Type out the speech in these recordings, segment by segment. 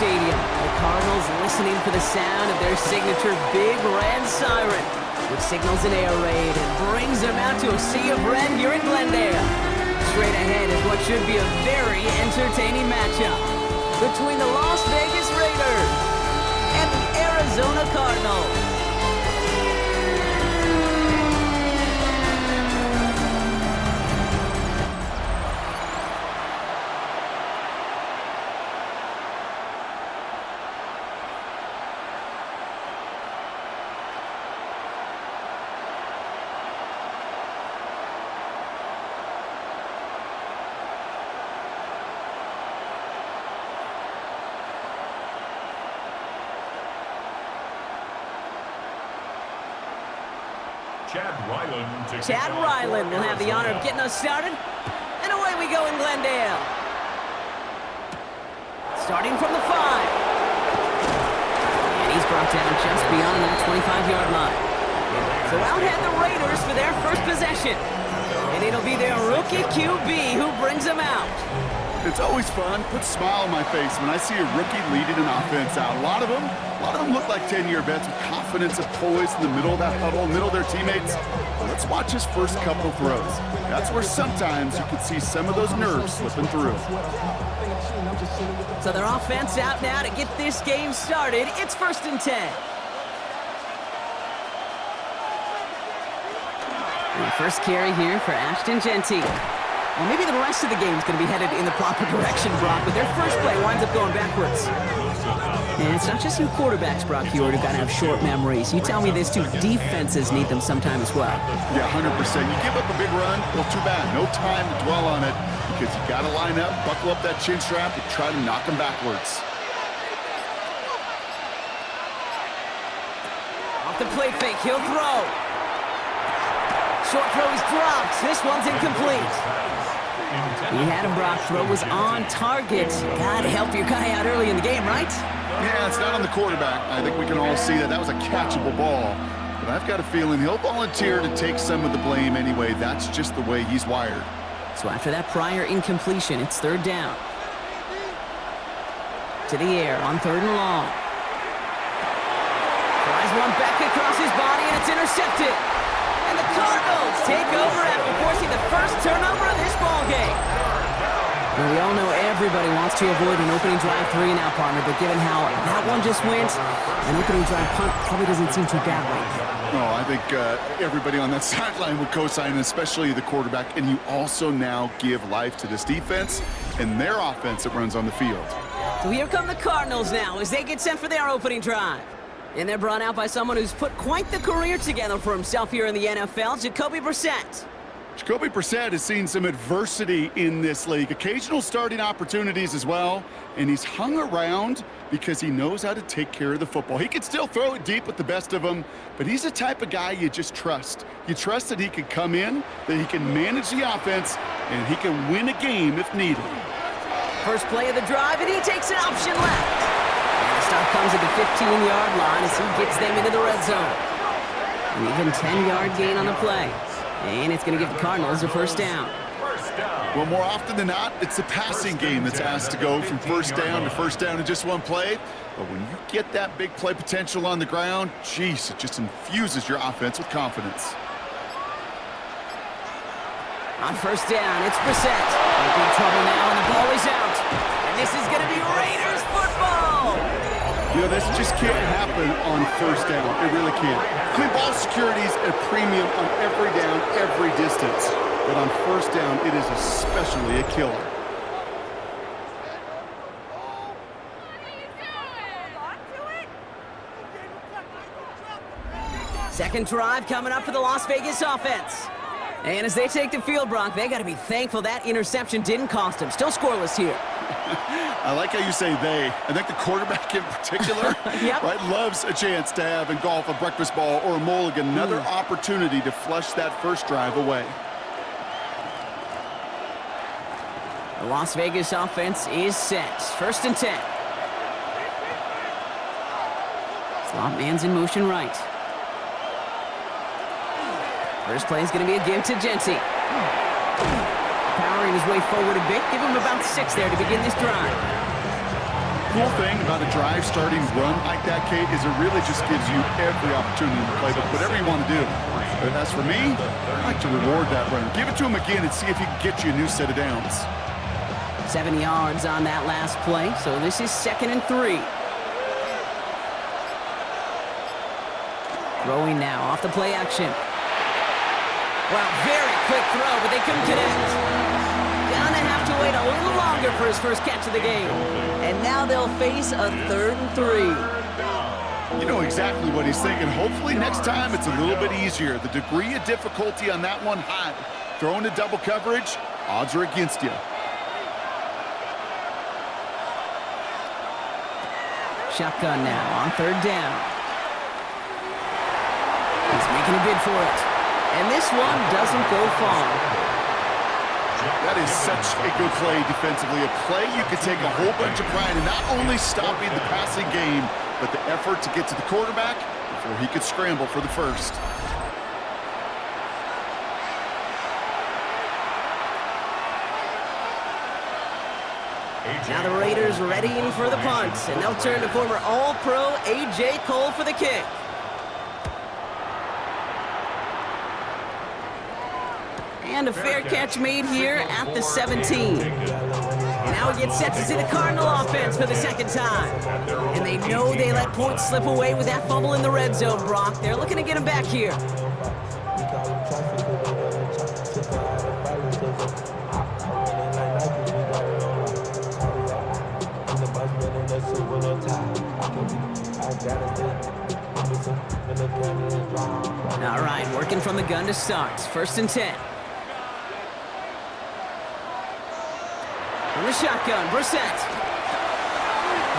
stadium. The Cardinals listening for the sound of their signature Big Red Siren, which signals an air raid and brings them out to a sea of red here in Glendale. Straight ahead is what should be a very entertaining matchup between the Las Vegas Raiders and the Arizona Cardinals. Chad Ryland will have the honor of getting us started. And away we go in Glendale. Starting from the 5. And he's brought down just beyond that 25-yard line. So out head the Raiders for their first possession. And it'll be their rookie QB who brings them out. It's always fun, puts a smile on my face when I see a rookie leading an offense out. A lot of them look like 10-year vets with confidence and poise in the middle of that huddle, middle of their teammates. Let's watch his first couple of throws. That's where sometimes you can see some of those nerves slipping through. So their offense out now to get this game started. It's 1st and 10. And the first carry here for Ashton Genty. Well, maybe the rest of the game is going to be headed in the proper direction, Brock, but their first play winds up going backwards. And it's not just you quarterbacks, Brock, who got to have short memories. You tell me this too, defenses need them sometime as well. Yeah, 100%. You give up a big run, well, too bad. No time to dwell on it because you got to line up, buckle up that chin strap, and try to knock them backwards. Off the play fake, he'll throw. Short throw is dropped. This one's incomplete. He had him, Brock. Throw was on target. Gotta help your guy out early in the game, right? Yeah, it's not on the quarterback. I think we can all see that. That was a catchable ball. But I've got a feeling he'll volunteer to take some of the blame anyway. That's just the way he's wired. So after that prior incompletion, it's 3rd down. To the air on 3rd and long. Flies one back across his body, and it's intercepted. And the Cardinals take over after forcing the first turnover of this ballgame. Well, we all know everybody wants to avoid an opening drive 3 now, partner, but given how that one just went, an opening drive punt probably doesn't seem too bad right now. No, I think everybody on that sideline would co-sign, especially the quarterback, and you also now give life to this defense and their offense that runs on the field. So here come the Cardinals now as they get sent for their opening drive. And they're brought out by someone who's put quite the career together for himself here in the NFL, Jacoby Brissett. Jacoby Brissett has seen some adversity in this league, occasional starting opportunities as well, and he's hung around because he knows how to take care of the football. He can still throw it deep with the best of them, but he's the type of guy you just trust. You trust that he can come in, that he can manage the offense, and he can win a game if needed. First play of the drive, and he takes an option left. And the stop comes at the 15-yard line as he gets them into the red zone. An even 10-yard gain on the play. And it's going to give the Cardinals a 1st down. Well, more often than not, it's the passing game that's asked to go from 1st down to 1st down in just one play. But when you get that big play potential on the ground, geez, it just infuses your offense with confidence. On 1st down, it's Brissett. In big trouble now, and the ball is out. And this is going to be Raiders football. You know, this just can't happen on 1st down. It really can't. I mean, ball security is a premium on every down, every distance. But on 1st down, it is especially a killer. Second drive coming up for the Las Vegas offense. And as they take the field, Brock, they got to be thankful that interception didn't cost them. Still scoreless here. I like how you say they. I think the quarterback in particular Yep. right, loves a chance to have in golf a breakfast ball or a mulligan, another opportunity to flush that first drive away. The Las Vegas offense is set. 1st and 10. Slot man's in motion right. First play is going to be a give to Genty. Powering his way forward a bit. Give him about 6 there to begin this drive. cool thing about a drive starting run like that, Kate, is it really just gives you every opportunity to play whatever you want to do. But as for me, I like to reward that runner. Give it to him again and see if he can get you a new set of downs. 7 yards on that last play, so this is 2nd and 3. Throwing now off the play action. Well, very quick throw, but they couldn't connect. Gonna have to wait a little longer for his first catch of the game. And now they'll face a 3rd and 3. You know exactly what he's thinking. Hopefully next time it's a little bit easier. The degree of difficulty on that one high. Throwing to double coverage, odds are against you. Shotgun now on 3rd down. He's making a bid for it. And this one doesn't go far. That is such a good play defensively. A play you can take a whole bunch of pride in not only stopping the passing game, but the effort to get to the quarterback before he could scramble for the first. Now the Raiders readying for the punt, and they'll turn to former All-Pro A.J. Cole for the kick. And a fair catch made here at the 17. Now he gets set to see the Cardinal offense for the 2nd time. And they know they let points slip away with that fumble in the red zone, Brock. They're looking to get him back here. All right, working from the gun to start. 1st and 10. From the shotgun, Brissett.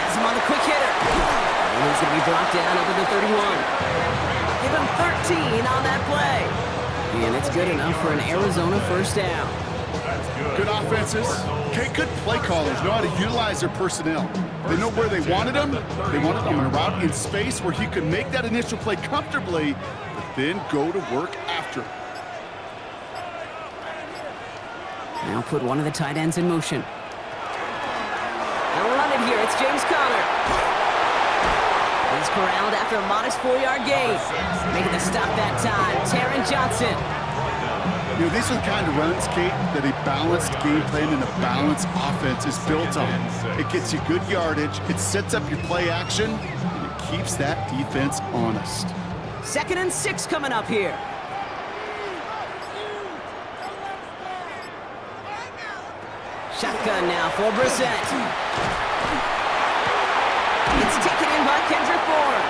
Has him on the quick hitter. And he's going to be brought down up at the 31. Give him 13 on that play. And it's good enough for an Arizona 1st down. Good offenses. Okay, good play callers know how to utilize their personnel. They know where they wanted them. They wanted them in a route in space where he could make that initial play comfortably, but then go to work after. Now put one of the tight ends in motion. They'll run it here. It's James Conner. He's corralled after a modest 4-yard gain. Making the stop that time, Taron Johnson. You know, these are the kind of runs, Kate, that a balanced game plan and a balanced offense is built on. It gets you good yardage, it sets up your play action, and it keeps that defense honest. 2nd and 6 coming up here. Shotgun now for Brissett. It's taken in by Kendrick Bourne.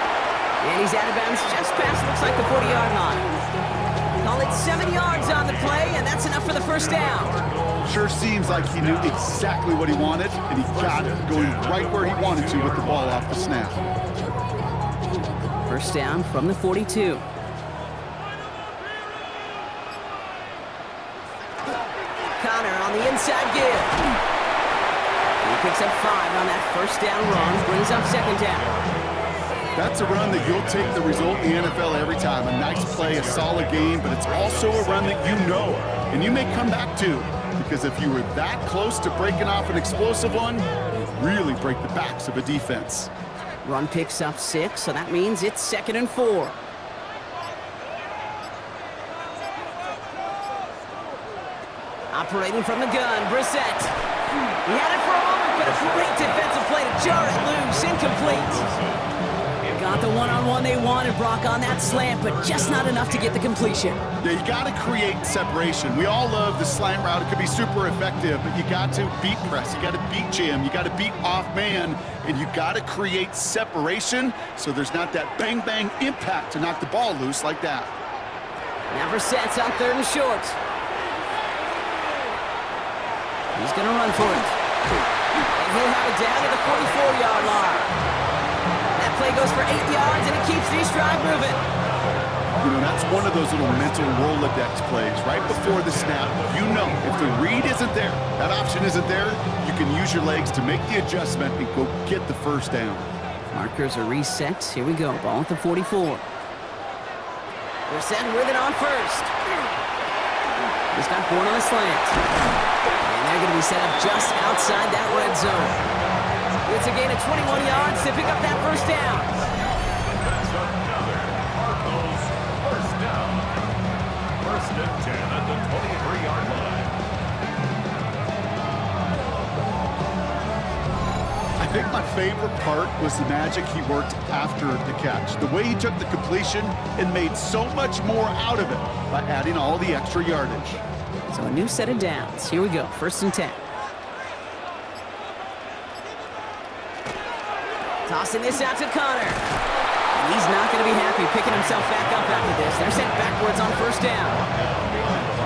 And he's out of bounds just past, looks like the 40-yard line. Call it 7 yards on the play, and that's enough for the 1st down. Sure seems like he knew exactly what he wanted, and he got it, going right where he wanted to with the ball off the snap. 1st down from the 42. Conner on the inside give. He picks up 5 on that 1st down run, brings up 2nd down. That's a run that you'll take the result in the NFL every time. A nice play, a solid game, but it's also a run that you know, and you may come back to, because if you were that close to breaking off an explosive one, you really break the backs of a defense. Run picks up 6, so that means it's 2nd and 4. Operating from the gun, Brissett. He had it for a moment, but a great defensive play to jar it loose, incomplete. Got the one-on-one they wanted, Brock, on that slant, but just not enough to get the completion. Yeah, you got to create separation. We all love the slant route. It could be super effective, but you got to beat press. You got to beat jam. You got to beat off man, and you got to create separation so there's not that bang-bang impact to knock the ball loose like that. Now Brissett's on 3rd and short. He's going to run for it. And he'll have it down to the 44-yard line. That play goes for 8 yards, and it keeps this drive moving. You know, that's one of those little mental Rolodex plays. Right before the snap, you know, if the read isn't there, that option isn't there, you can use your legs to make the adjustment and go get the 1st down. Markers are reset. Here we go. Ball at the 44. Brissett with it on 1st. He's got Bourne on the slant. And they're going to be set up just outside that red zone. It's a gain of 21 yards to pick up that first down. That's another Cardinals first down. First and 10 at the 23-yard line. I think my favorite part was the magic he worked after the catch. The way he took the completion and made so much more out of it by adding all the extra yardage. So a new set of downs. Here we go, first and 10. Tossing this out to Connor. And he's not going to be happy picking himself back up after this. They're sent backwards on first down.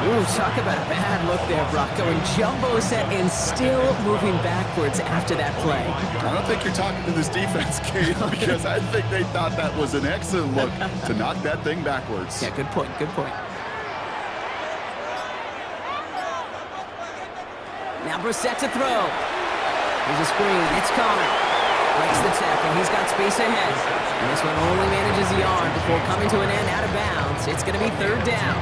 Ooh, talk about a bad look there, Brock. Going jumbo set and still moving backwards after that play. I don't think you're talking to this defense, Kate, because I think they thought that was an excellent look to knock that thing backwards. Yeah, good point, good point. Now Brissett to throw. Here's a screen. It's Connor. Breaks the tackle. He's got space ahead. And this one only manages a yard before coming to an end out of bounds. It's going to be third down.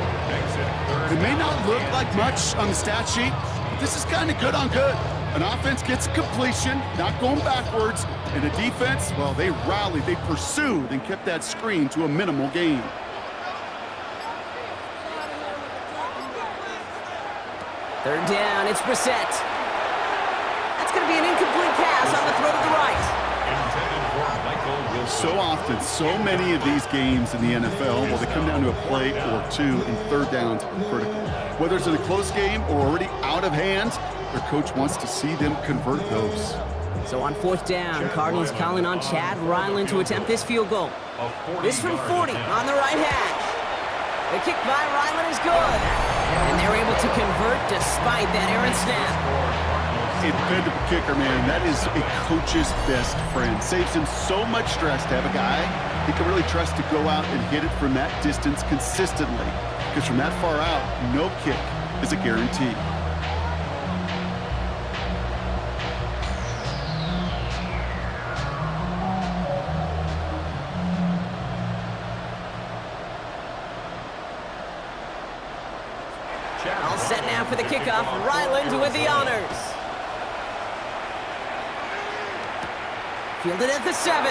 It may not look like much on the stat sheet, but this is kind of good on good. An offense gets completion, not going backwards, and a defense, well, they rallied, they pursued, and kept that screen to a minimal gain. Third down, it's Brissett. That's going to be an incomplete pass on the throw to the right. So often, so many of these games in the NFL, well, they come down to a play or two, and third downs are critical. Whether it's in a close game or already out of hand, their coach wants to see them convert those. So on fourth down, Cardinals calling on Chad Ryland to attempt this field goal. This from 40 on the right hash. The kick by Ryland is good. And they're able to convert despite that errant snap. A dependable kicker, man. That is a coach's best friend. Saves him so much stress to have a guy he can really trust to go out and hit it from that distance consistently. Because from that far out, no kick is a guarantee. All set now for the kickoff. Ryland with the honors. Fielded at the 7.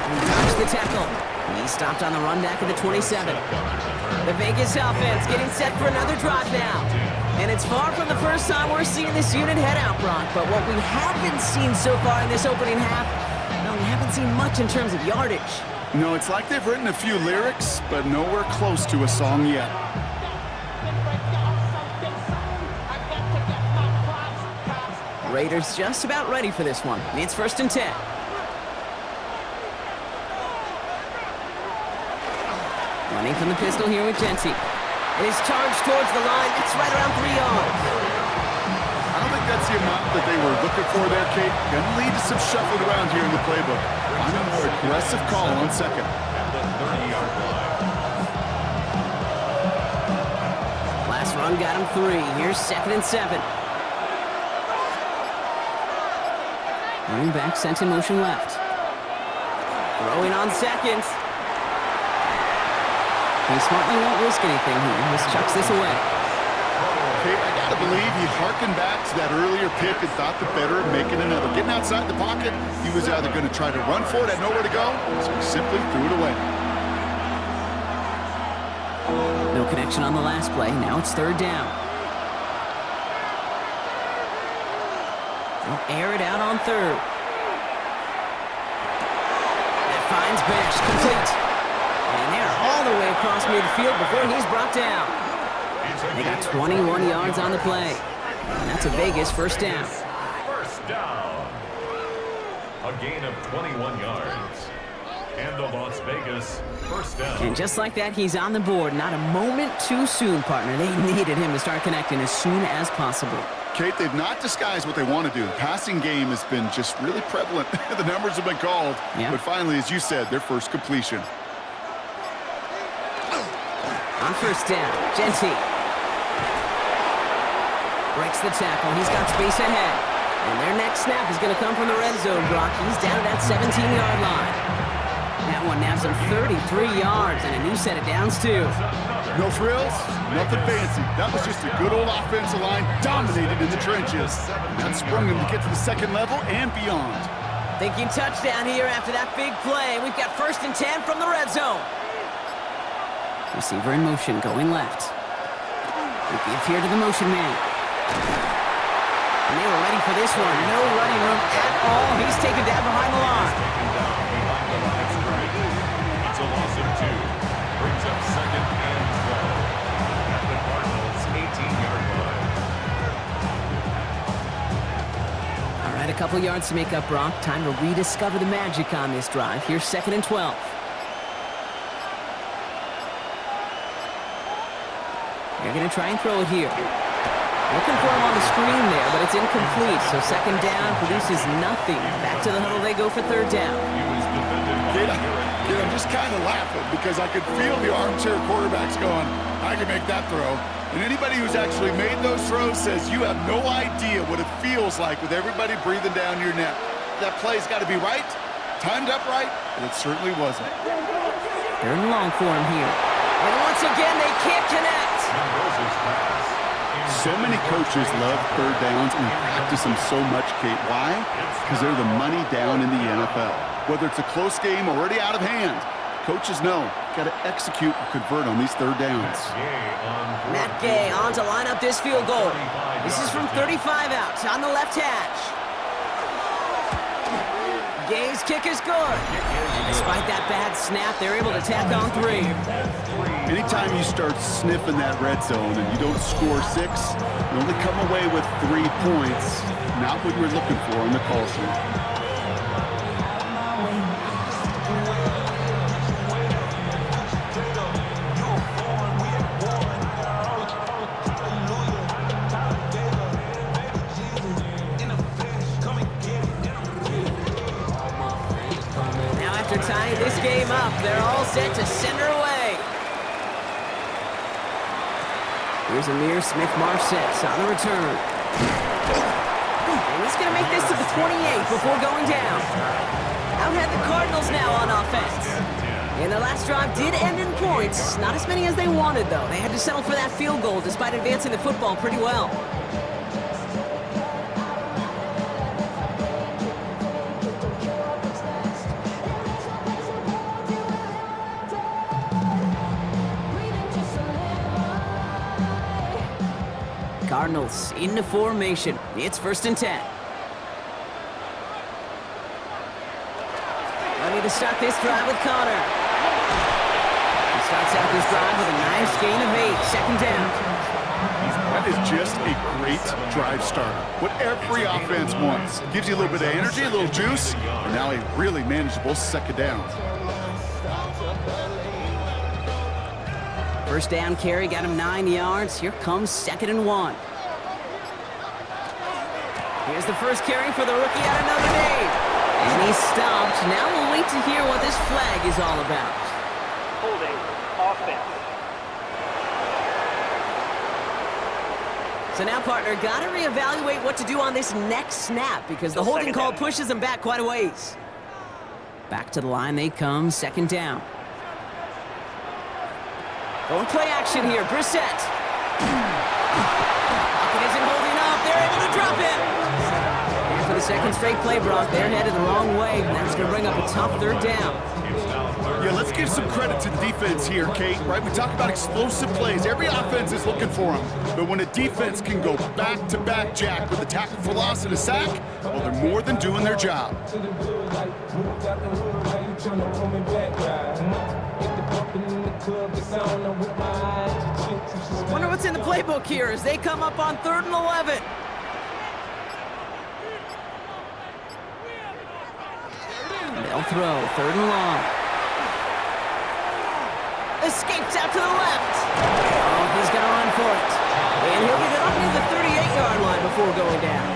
He dodged the tackle. He stopped on the run back at the 27. The Vegas offense getting set for another drive now. And it's far from the first time we're seeing this unit head out, Brock. But what we haven't seen so far in this opening half, well, we haven't seen much in terms of yardage. No, it's like they've written a few lyrics, but nowhere close to a song yet. Raiders just about ready for this one. It's first and 10. Running from the pistol here with Genty. It is charged towards the line. It's right around 3 yards. I don't think that's the amount that they were looking for there, Kate. Can lead to some shuffling around here in the playbook. I'm a more aggressive call on second. Last run got him 3. Here's second and 7. Running back sent in motion left. Throwing on second. He smartly won't risk anything here. Just chucks this away. Okay, I gotta believe he harkened back to that earlier pick and thought the better of making another. Getting outside the pocket, he was either going to try to run for it, had nowhere to go, so he simply threw it away. No connection on the last play. Now it's third down. They'll air it out on third. That finds Bash complete. And they're all the way across midfield before he's brought down. They got 21 yards on the play. And that's a Vegas first down. First down. A gain of 21 yards. And the Las Vegas first down. And just like that, he's on the board. Not a moment too soon, partner. They needed him to start connecting as soon as possible. Kate, they've not disguised what they want to do. The passing game has been just really prevalent. The numbers have been called. Yeah. But finally, as you said, their first completion. On first down, Genty. Breaks the tackle. He's got space ahead. And their next snap is going to come from the red zone, Brock. He's down at that 17-yard line. Now That one nabs him 33 yards and a new set of downs, too. No frills, nothing fancy. That was just a good old offensive line dominated in the trenches. That sprung him to get to the second level and beyond. Thinking touchdown here after that big play. We've got 1st and 10 from the red zone. Receiver in motion, going left. We give here to the motion man. And they were ready for this one. No running room at all. He's taken down behind the line. It's a loss of 2. Brings up 2nd and 12. At the Cardinals' 18-yard line. All right, a couple yards to make up, Brock. Time to rediscover the magic on this drive. Here's 2nd and 12. They're going to try and throw it here. Looking for him on the screen there, but it's incomplete. So 2nd down produces nothing. Back to the huddle they go for 3rd down. I'm just kind of laughing because I could feel the armchair quarterbacks going, I can make that throw. And anybody who's actually made those throws says you have no idea what it feels like with everybody breathing down your neck. That play's got to be right, timed up right, and it certainly wasn't. 3rd and long for him here. And once again, they can't connect. So many coaches love 3rd downs and practice them so much, Kate. Why? Because they're the money down in the NFL. Whether it's a close game already out of hand, coaches know got to execute and convert on these 3rd downs. Matt Gay on to line up this field goal. This is from 35 out on the left hash. Gay's kick is good. And despite that bad snap, they're able to tack on 3. Anytime you start sniffing that red zone and you don't score 6, you only come away with 3 points. Not what you're looking for on the call sheet. Tying this game up, they're all set to send her away. Here's Amir Smith-Marset on the return. And he's going to make this to the 28 before going down. Out had the Cardinals now on offense. And the last drive did end in points. Not as many as they wanted, though. They had to settle for that field goal despite advancing the football pretty well. Cardinals into formation. It's 1st and 10. Ready to start this drive with Connor. He starts out this drive with a nice gain of 8. 2nd down. That is just a great drive starter. What every offense wants. Gives you a little bit of energy, a little juice, and now a really manageable 2nd down. 1st down carry got him 9 yards. Here comes 2nd and 1. Here's the first carry for the rookie out of Notre Dame. And he's stopped. Now we'll wait to hear what this flag is all about. Holding offense. So now, partner, got to reevaluate what to do on this next snap because the holding call pushes him back quite a ways. Back to the line they come. 2nd down. Going play action here. Brissett. Pocket isn't holding up. They're able to drop it. Here for the 2nd straight play, Brock. They're headed the wrong way, and that's going to bring up a tough 3rd down. Yeah, let's give some credit to the defense here, Kate, right? We talk about explosive plays. Every offense is looking for them. But when a defense can go back-to-back, Jack, with a tackle for loss and a sack, well, they're more than doing their job. Wonder what's in the playbook here as they come up on 3rd and 11. They'll throw 3rd and long. Escapes out to the left. Oh, he's going to run for it. And he'll get it up near the 38-yard line before going down.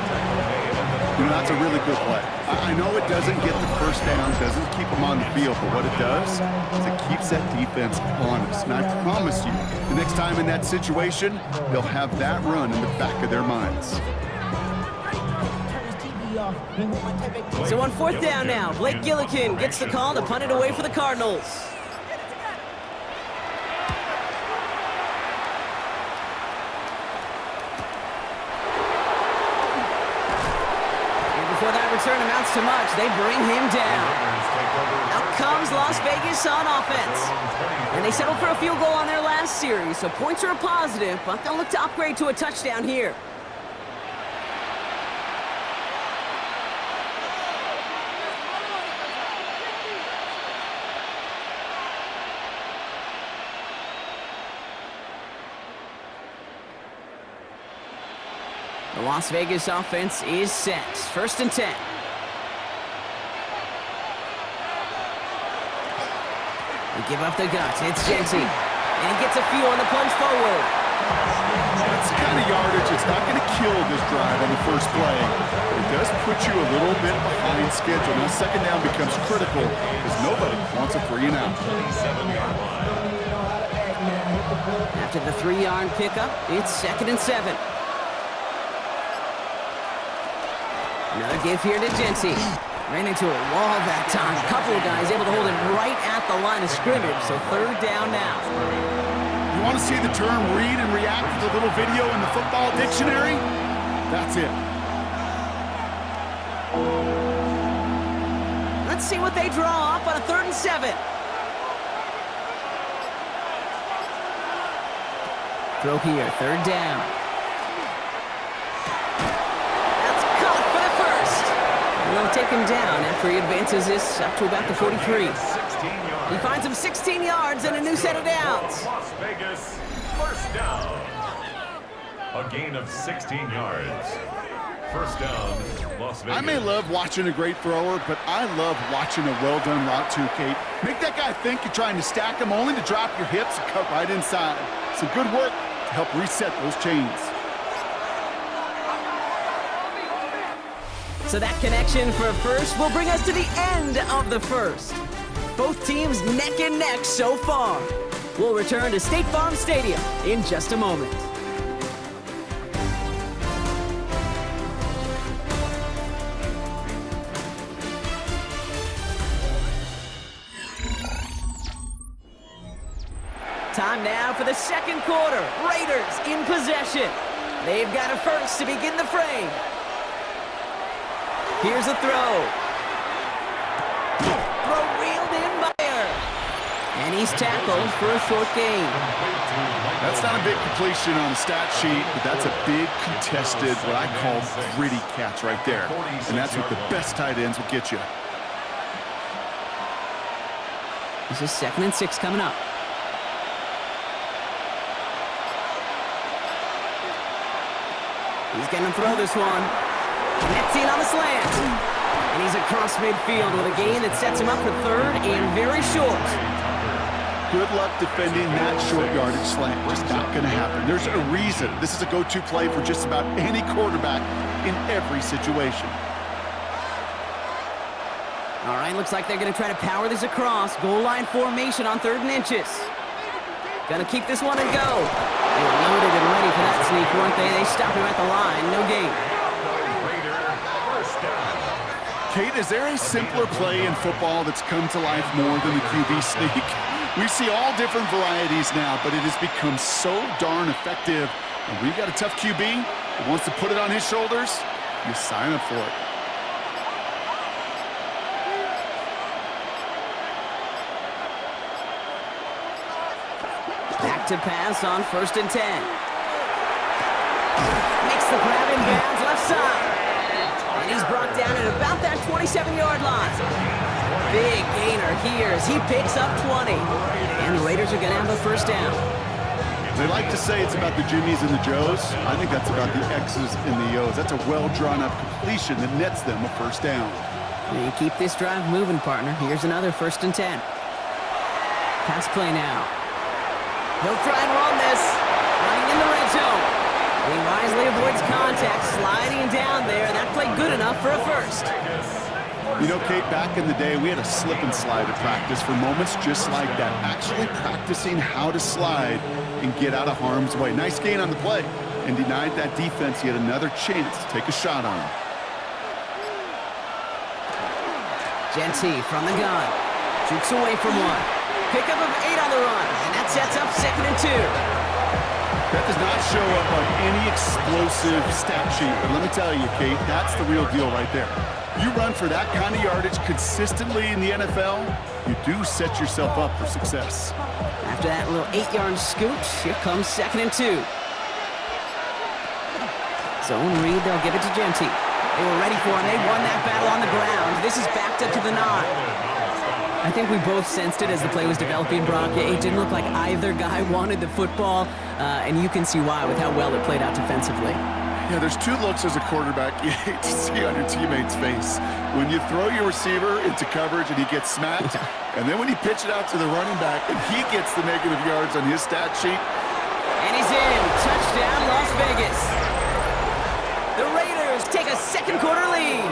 You know, that's a really good play. I know it doesn't get the 1st down, doesn't keep them on the field, but what it does is it keeps that defense honest. And I promise you, the next time in that situation, they'll have that run in the back of their minds. So on 4th down now, Blake Gillikin gets the call to punt it away for the Cardinals. And before that return amounts to much, they bring him down. Out comes Las Vegas on offense. And they settled for a field goal on their last series, so points are a positive, but they'll look to upgrade to a touchdown here. The Las Vegas offense is set. 1st and 10. They give up the guts. It's Jency. And he gets a few on the plunge forward. That's the kind of yardage. It's not going to kill this drive on the first play, but it does put you a little bit behind schedule. Now 2nd down becomes critical because nobody wants a 3 and out. After the 3-yard pickup, it's 2nd and 7. Another give here to Jency. Ran into a wall that time. A couple of guys able to hold him right at the line of scrimmage, so 3rd down now. You want to see the term read and react to the little video in the football dictionary? That's it. Let's see what they draw up on a 3rd and 7. Throw here, 3rd down. They'll take him down after he advances this up to about the 43. He finds him 16 yards and a new set of downs. Las Vegas, 1st down. A gain of 16 yards. 1st down, Las Vegas. I may love watching a great thrower, but I love watching a well-done route too, Kate. Make that guy think you're trying to stack him only to drop your hips and cut right inside. Some good work to help reset those chains. So that connection for first will bring us to the end of the first. Both teams neck and neck so far. We'll return to State Farm Stadium in just a moment. Time now for the 2nd quarter. Raiders in possession. They've got a first to begin the frame. Here's a throw. Throw reeled in by her. And he's tackled for a short gain. That's not a big completion on the stat sheet, but that's a big contested, what I call gritty catch right there. And that's what the best tight ends will get you. This is 2nd and 6 coming up. He's going to throw this one. Connects in on the slant. And he's across midfield with a gain that sets him up for 3rd and very short. Good luck defending that short yardage slant. Just not going to happen. There's a reason. This is a go-to play for just about any quarterback in every situation. All right, looks like they're going to try to power this across. Goal line formation on 3rd and inches. Gonna keep this one and go. They were loaded and ready for that sneak, weren't they? They stopped him at the line. No gain. Kate, is there a simpler play in football that's come to life more than the QB sneak? We see all different varieties now, but it has become so darn effective. And we've got a tough QB that wants to put it on his shoulders. You sign up for it. Back to pass on 1st and 10. Makes the grab in bounds left side. And he's brought down at about that 27-yard line. Big gainer here as he picks up 20. And the Raiders are going to have a 1st down. They like to say it's about the Jimmies and the Joes. I think that's about the X's and the O's. That's a well-drawn-up completion that nets them a 1st down. You keep this drive moving, partner. Here's another 1st and 10. Pass play now. He'll try and run this. Running in the red zone. He wisely avoids contact, sliding down there, and that played good enough for a 1st. You know, Kate, back in the day, we had a slip and slide at practice for moments just like that. Actually practicing how to slide and get out of harm's way. Nice gain on the play, and denied that defense yet another chance to take a shot on him. Genty from the gun. Jukes away from one. Pickup of 8 on the run, and that sets up 2nd and 2. That does not show up on any explosive stat sheet, but let me tell you, Kate, that's the real deal right there. You run for that kind of yardage consistently in the NFL, you do set yourself up for success. After that little 8-yard scoot, here comes 2nd and 2. Zone read, they'll give it to Genty. They were ready for him. They won that battle on the ground. This is backed up to the 9. I think we both sensed it as the play was developing, Brock. It didn't look like either guy wanted the football, and you can see why with how well it played out defensively. Yeah, there's 2 looks as a quarterback you hate to see on your teammate's face. When you throw your receiver into coverage and he gets smacked, and then when you pitch it out to the running back and he gets the negative yards on his stat sheet. And he's in. Touchdown, Las Vegas. The Raiders take a second quarter lead.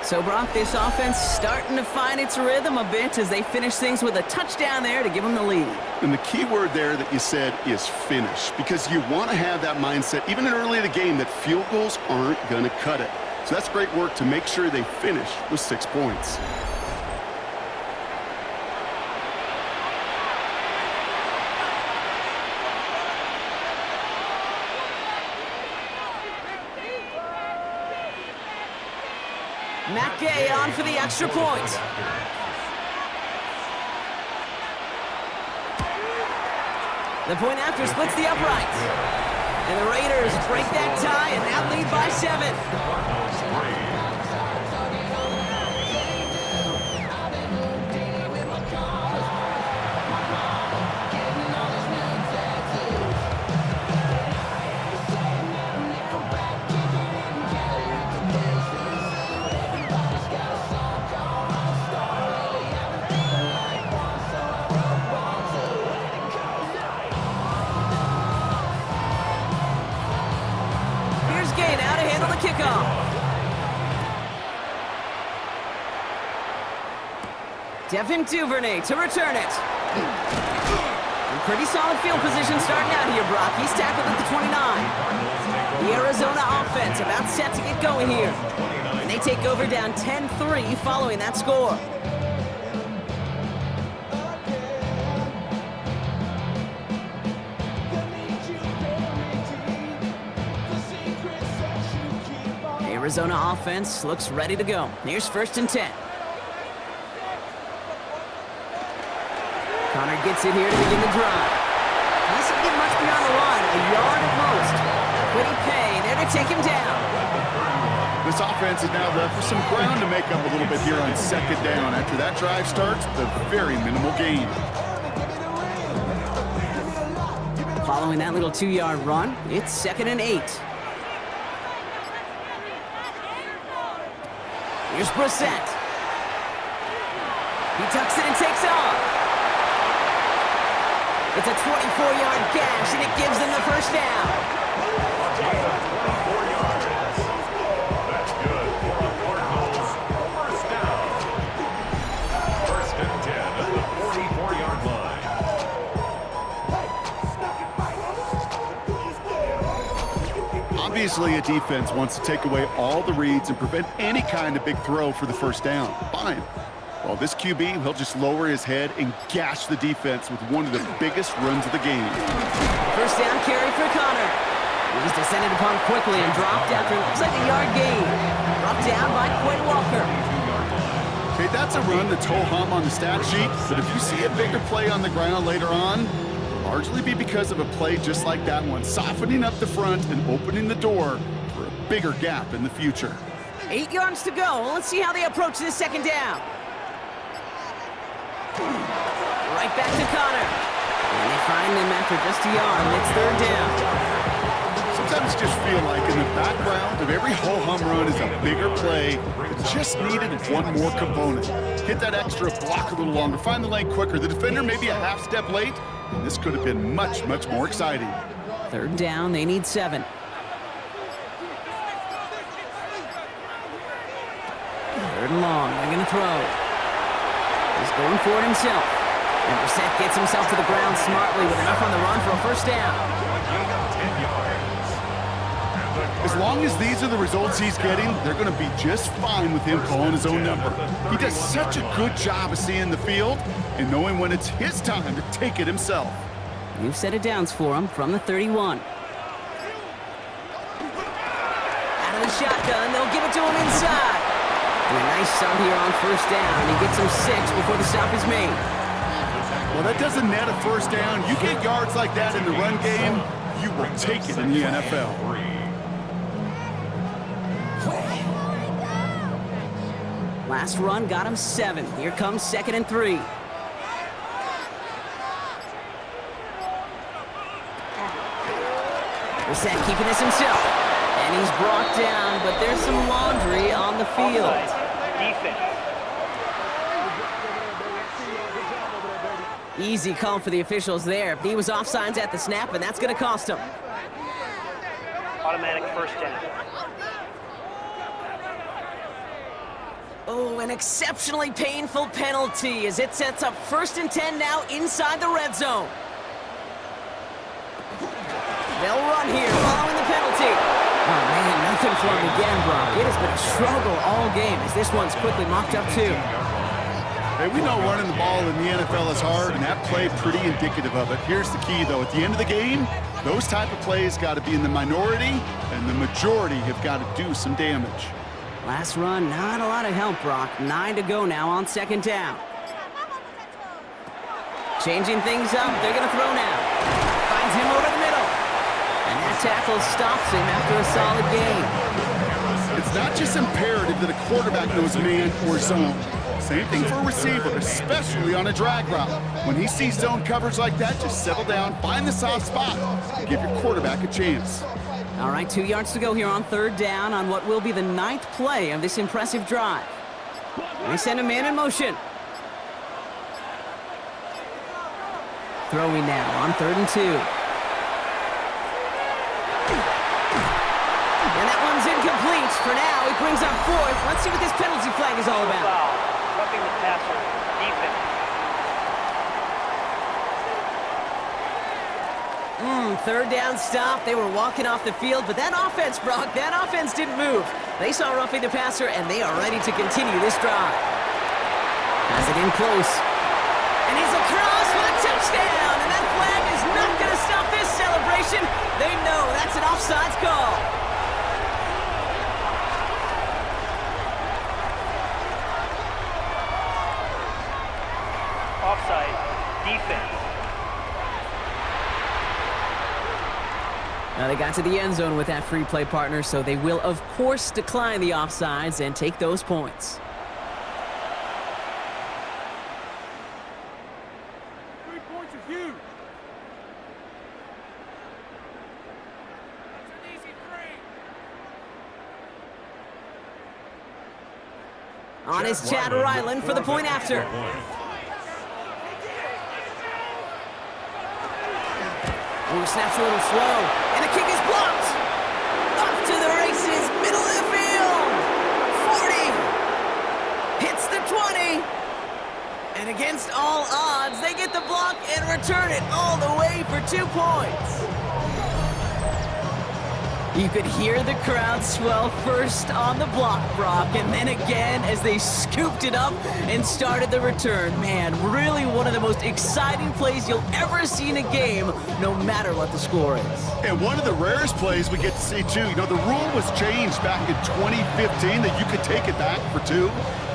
So, Brock, this offense starting to find its rhythm a bit as they finish things with a touchdown there to give them the lead. And the key word there that you said is finish, because you want to have that mindset, even early in the game, that field goals aren't going to cut it. So that's great work to make sure they finish with 6 points. Matt Gay on for the extra point. The point after splits the uprights. And the Raiders break that tie and now lead by 7. Devin Duvernay to return it. And pretty solid field position starting out here, Brock. He's tackled at the 29. The Arizona offense about set to get going here. And they take over down 10-3 following that score. Arizona offense looks ready to go. Here's 1st and 10. Connor gets it here to begin the drive. Doesn't get much beyond the line, a yard at most. Quiddy Pay there to take him down. This offense is now left with some ground to make up a little bit here on 2nd down. After that drive starts, the very minimal gain. Following that little 2-yard run, it's 2nd and 8. Here's Brissett. He tucks it and takes off. It's a 24-yard gash, and it gives them the 1st down. That's good for the Cardinals. 1st down. 1st and 10 at the 44-yard line. Obviously, a defense wants to take away all the reads and prevent any kind of big throw for the 1st down. Fine. Well, this QB, he'll just lower his head and gash the defense with one of the biggest runs of the game. 1st down carry for Connor. He's descended upon quickly and dropped after looks like a yard gain. Brought down by Quay Walker. Okay, that's a run that's ho-hum on the stat sheet, but if you see a bigger play on the ground later on, it'll largely be because of a play just like that one, softening up the front and opening the door for a bigger gap in the future. 8 yards to go. Let's see how they approach this 2nd down. Right back to Connor. And they find him after just a yard, and it's 3rd down. Sometimes just feel like in the background of every ho-hum run is a bigger play that just needed one more component. Hit that extra block a little longer, find the lane quicker. The defender maybe a half step late, and this could have been much, much more exciting. 3rd down, they need 7. 3rd and long, they're going to throw. He's going for it himself. And Brissett gets himself to the ground smartly with enough on the run for a 1st down. As long as these are the results he's getting, they're going to be just fine with him calling his own number. He does such a good job of seeing the field and knowing when it's his time to take it himself. New set of downs for him from the 31. Out of the shotgun, they'll give it to him inside. And a nice start here on first down. He gets him 6 before the stop is made. Well, that doesn't net a first down. You get yards like that in the run game, you will take it in the NFL. Last run got him 7. Here comes 2nd and 3. Brissett keeping this himself. And he's brought down, but there's some laundry on the field. Defense. Easy call for the officials there. He was offsides at the snap, and that's going to cost him. Automatic first down. Oh, an exceptionally painful penalty as it sets up 1st and 10 now inside the red zone. They'll run here following the penalty. Oh, man, nothing for him again, Brock. It has been a struggle all game as this one's quickly mocked up too. Hey, we know running the ball in the NFL is hard, and that play pretty indicative of it. Here's the key, though. At the end of the game, those type of plays got to be in the minority, and the majority have got to do some damage. Last run, not a lot of help, Brock. 9 to go now on 2nd down. Changing things up, they're going to throw now. Finds him over the middle. And that tackle stops him after a solid gain. It's not just imperative that a quarterback knows man or zone. Same thing for a receiver, especially on a drag route. When he sees zone coverage like that, just settle down, find the soft spot, and give your quarterback a chance. All right, 2 yards to go here on 3rd down on what will be the 9th play of this impressive drive. They send a man in motion. Throwing now on 3rd and 2. And that one's incomplete. For now, he brings up 4th. Let's see what this penalty flag is all about. Foul. Roughing the passer. Defense. 3rd down stop. They were walking off the field, but that offense, Brock, that offense didn't move. They saw roughing the passer, and they are ready to continue this drive. Has it in close. And he's across for the touchdown. And that flag is not going to stop this celebration. They know that's an offsides call. Offside. Defense. Now they got to the end zone with that free play partner, so they will, of course, decline the offsides and take those points. 3 points are huge. That's an easy 3. On his Chad Ryland for the point after. Ooh, snaps a little slow, and the kick is blocked. Off to the races, middle of the field. 40. Hits the 20. And against all odds, they get the block and return it all the way for 2 points. You could hear the crowd swell first on the block, Brock, and then again as they scooped it up and started the return. Man, really one of the most exciting plays you'll ever see in a game, no matter what the score is. And one of the rarest plays we get to see, too. You know, the rule was changed back in 2015 that you could take it back for 2.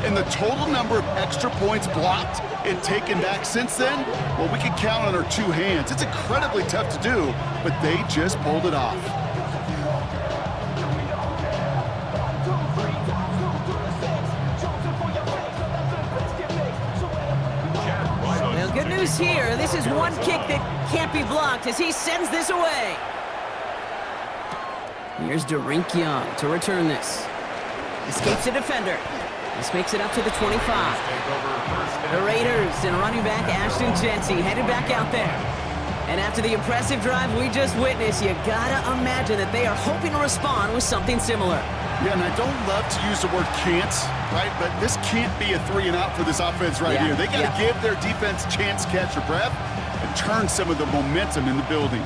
And the total number of extra points blocked and taken back since then, well, we can count on our 2 hands. It's incredibly tough to do, but they just pulled it off. Good news here. This is one kick that can't be blocked as he sends this away. Here's Derink Young to return this. Escapes a defender. This makes it up to the 25. The Raiders and running back Ashton Jency headed back out there. And after the impressive drive we just witnessed, you gotta imagine that they are hoping to respond with something similar. Yeah, and I don't love to use the word can't, right? But this can't be a 3 and out for this offense right here. They got to give their defense a chance to catch their breath and turn some of the momentum in the building.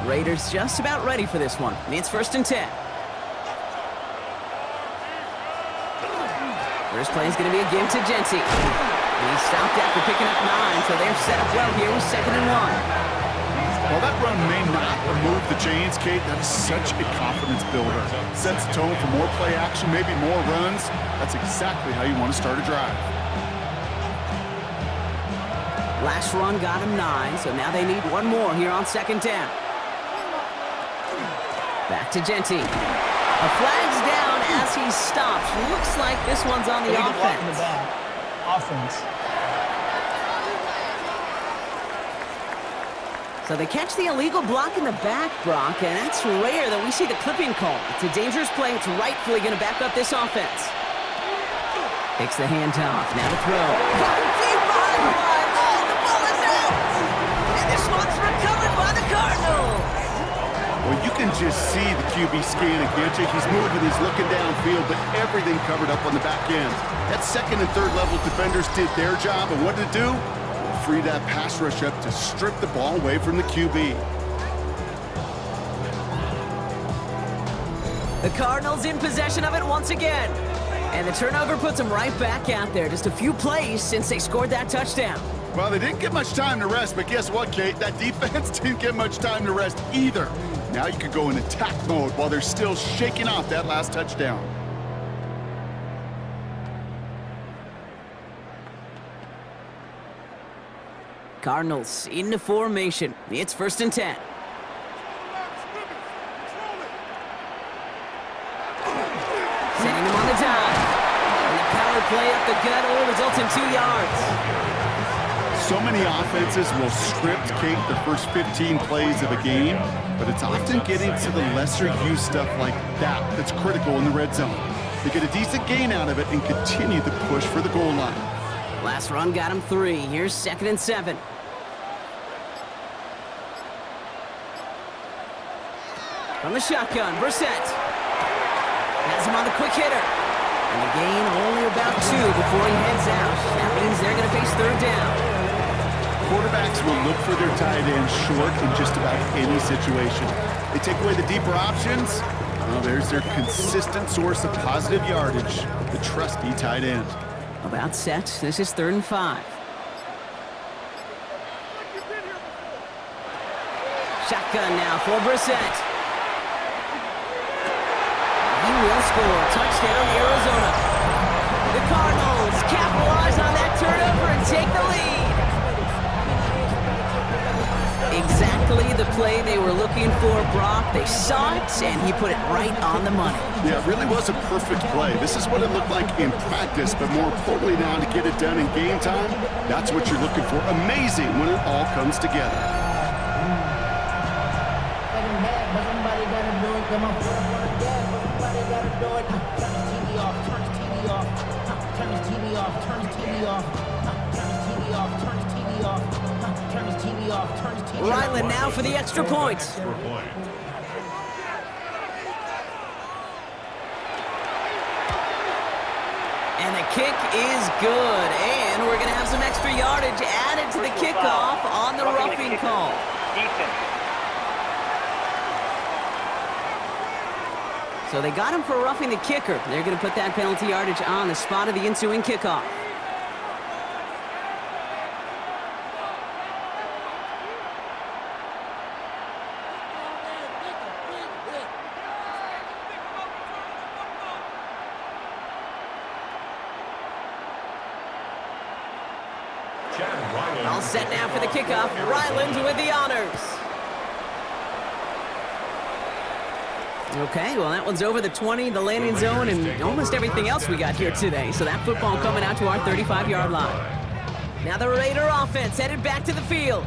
Raiders just about ready for this one. It's 1st and 10. First play is going to be a give to Genty. He stopped after picking up 9, so they're set up well here with 2nd and 1. Well, that run may not remove the chains, Kate. That is such a confidence builder. Sets the tone for more play action, maybe more runs. That's exactly how you want to start a drive. Last run got him 9, so now they need one more here on 2nd down. Back to Genty. A flag's down as he stops. Looks like this one's on the offense. So they catch the illegal block in the back, Brock, and that's rare that we see the clipping call. It's a dangerous play. It's rightfully going to back up this offense. Takes the handoff. Now to throw. Deep behind the line. Oh, the ball is out. And this one's recovered by the Cardinals. Well, you can just see the QB scanning, can't you? He's moving, he's looking downfield, but everything covered up on the back end. That 2nd and 3rd level defenders did their job, and what did it do? Free that pass rush up to strip the ball away from the QB. The Cardinals in possession of it once again. And the turnover puts them right back out there. Just a few plays since they scored that touchdown. Well, they didn't get much time to rest, but guess what, Kate? That defense didn't get much time to rest either. Now you could go in attack mode while they're still shaking off that last touchdown. Cardinals into formation. It's 1st and 10. Sending him on the dive. And the power play up the gut only results in 2 yards. So many offenses will script, Kate, the first 15 plays of a game, but it's often getting to the lesser used stuff like that that's critical in the red zone. They get a decent gain out of it and continue the push for the goal line. Last run got him 3. Here's 2nd and 7. From the shotgun, Brissett. Has him on the quick hitter. And the gain only about 2 before he heads out. That means they're going to face 3rd down. Quarterbacks will look for their tight end short in just about any situation. They take away the deeper options. Well, there's their consistent source of positive yardage, the trusty tight end. About set. This is 3rd and 5. Shotgun now for Brissett. He will score. Touchdown, Arizona. The Cardinals capitalize on that turnover and take the lead. Exactly the play they were looking for, Brock. They saw it, and he put it right on the money. Yeah, it really was a perfect play. This is what it looked like in practice, but more importantly now to get it done in game time, that's what you're looking for. Amazing when it all comes together. Ryland now for the extra point. And the kick is good. And we're going to have some extra yardage added to the kickoff on the roughing call. So they got him for roughing the kicker. They're going to put that penalty yardage on the spot of the ensuing kickoff. All set now for the kickoff. Ryland with the honors. Okay, well, that one's over the 20, the landing zone, and almost everything else we got here today. So that football coming out to our 35-yard line. Now the Raider offense headed back to the field.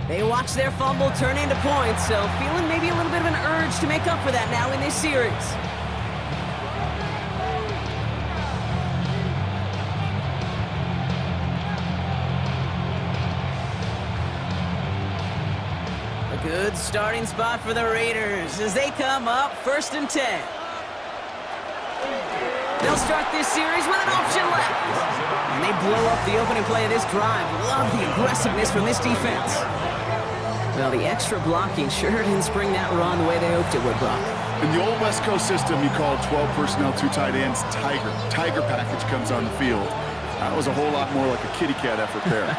They watch their fumble turn into points, so feeling maybe a little bit of an urge to make up for that now in this series. Good starting spot for the Raiders as they come up 1st and 10. They'll start this series with an option left. And they blow up the opening play of this drive. Love the aggressiveness from this defense. Well, the extra blocking sure didn't spring that run the way they hoped it would, Brock. In the old West Coast system, you called 12 personnel, 2 tight ends, Tiger. Tiger package comes on the field. That was a whole lot more like a kitty cat effort there.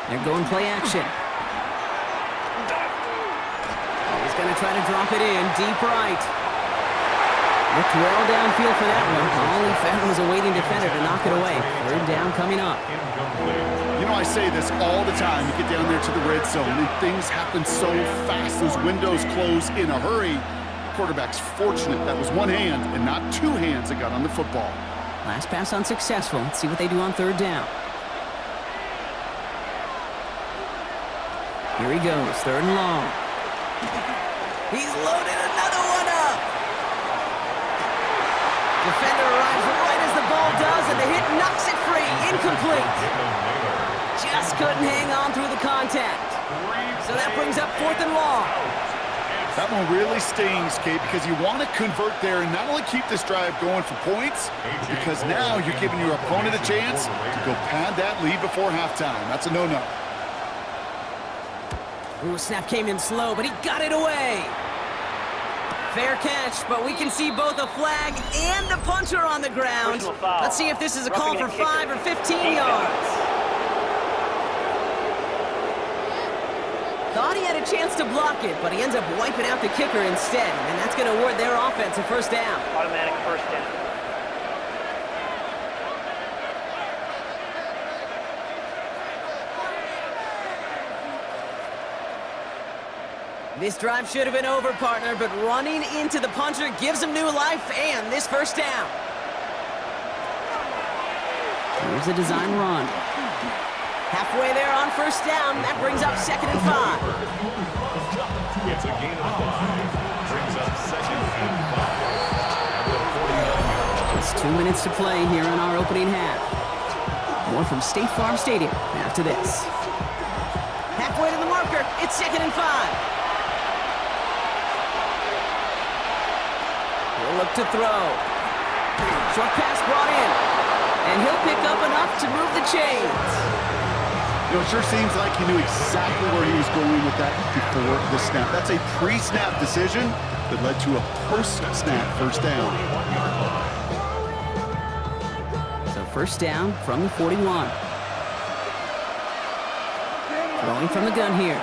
They're going play action. He's going to try to drop it in, deep right. Looked well downfield for that one. All he found was a waiting defender to knock it away. Third down coming up. You know, I say this all the time. You get down there to the red zone, and things happen so fast. Those windows close in a hurry. Quarterback's fortunate that was one hand and not 2 hands that got on the football. Last pass unsuccessful. Let's see what they do on third down. Here he goes, 3rd and long. He's loaded another one up. Defender arrives right as the ball does, and the hit knocks it free. Incomplete. Just couldn't hang on through the contact. So that brings up 4th and long. That one really stings, Kate, because you want to convert there and not only keep this drive going for points, because now you're giving your opponent a chance to go pad that lead before halftime. That's a no-no. Ooh, snap came in slow, but he got it away. Fair catch, but we can see both a flag and the punter on the ground. Let's see if this is a call for 5 or 15 yards. Thought he had a chance to block it, but he ends up wiping out the kicker instead, and that's going to award their offense a first down. Automatic first down. This drive should have been over, partner, but running into the punter gives him new life and this first down. Here's a design run. Halfway there on first down. That brings up 2nd and 5. It's a gain of 5. Brings up 2nd and 5. Just 2 minutes to play here in our opening half. More from State Farm Stadium after this. Halfway to the marker. It's 2nd and 5. He'll look to throw. Short pass brought in. And he'll pick up enough to move the chains. You know, it sure seems like he knew exactly where he was going with that before the snap. That's a pre-snap decision that led to a post-snap first down. So first down from the 41. Throwing from the gun here.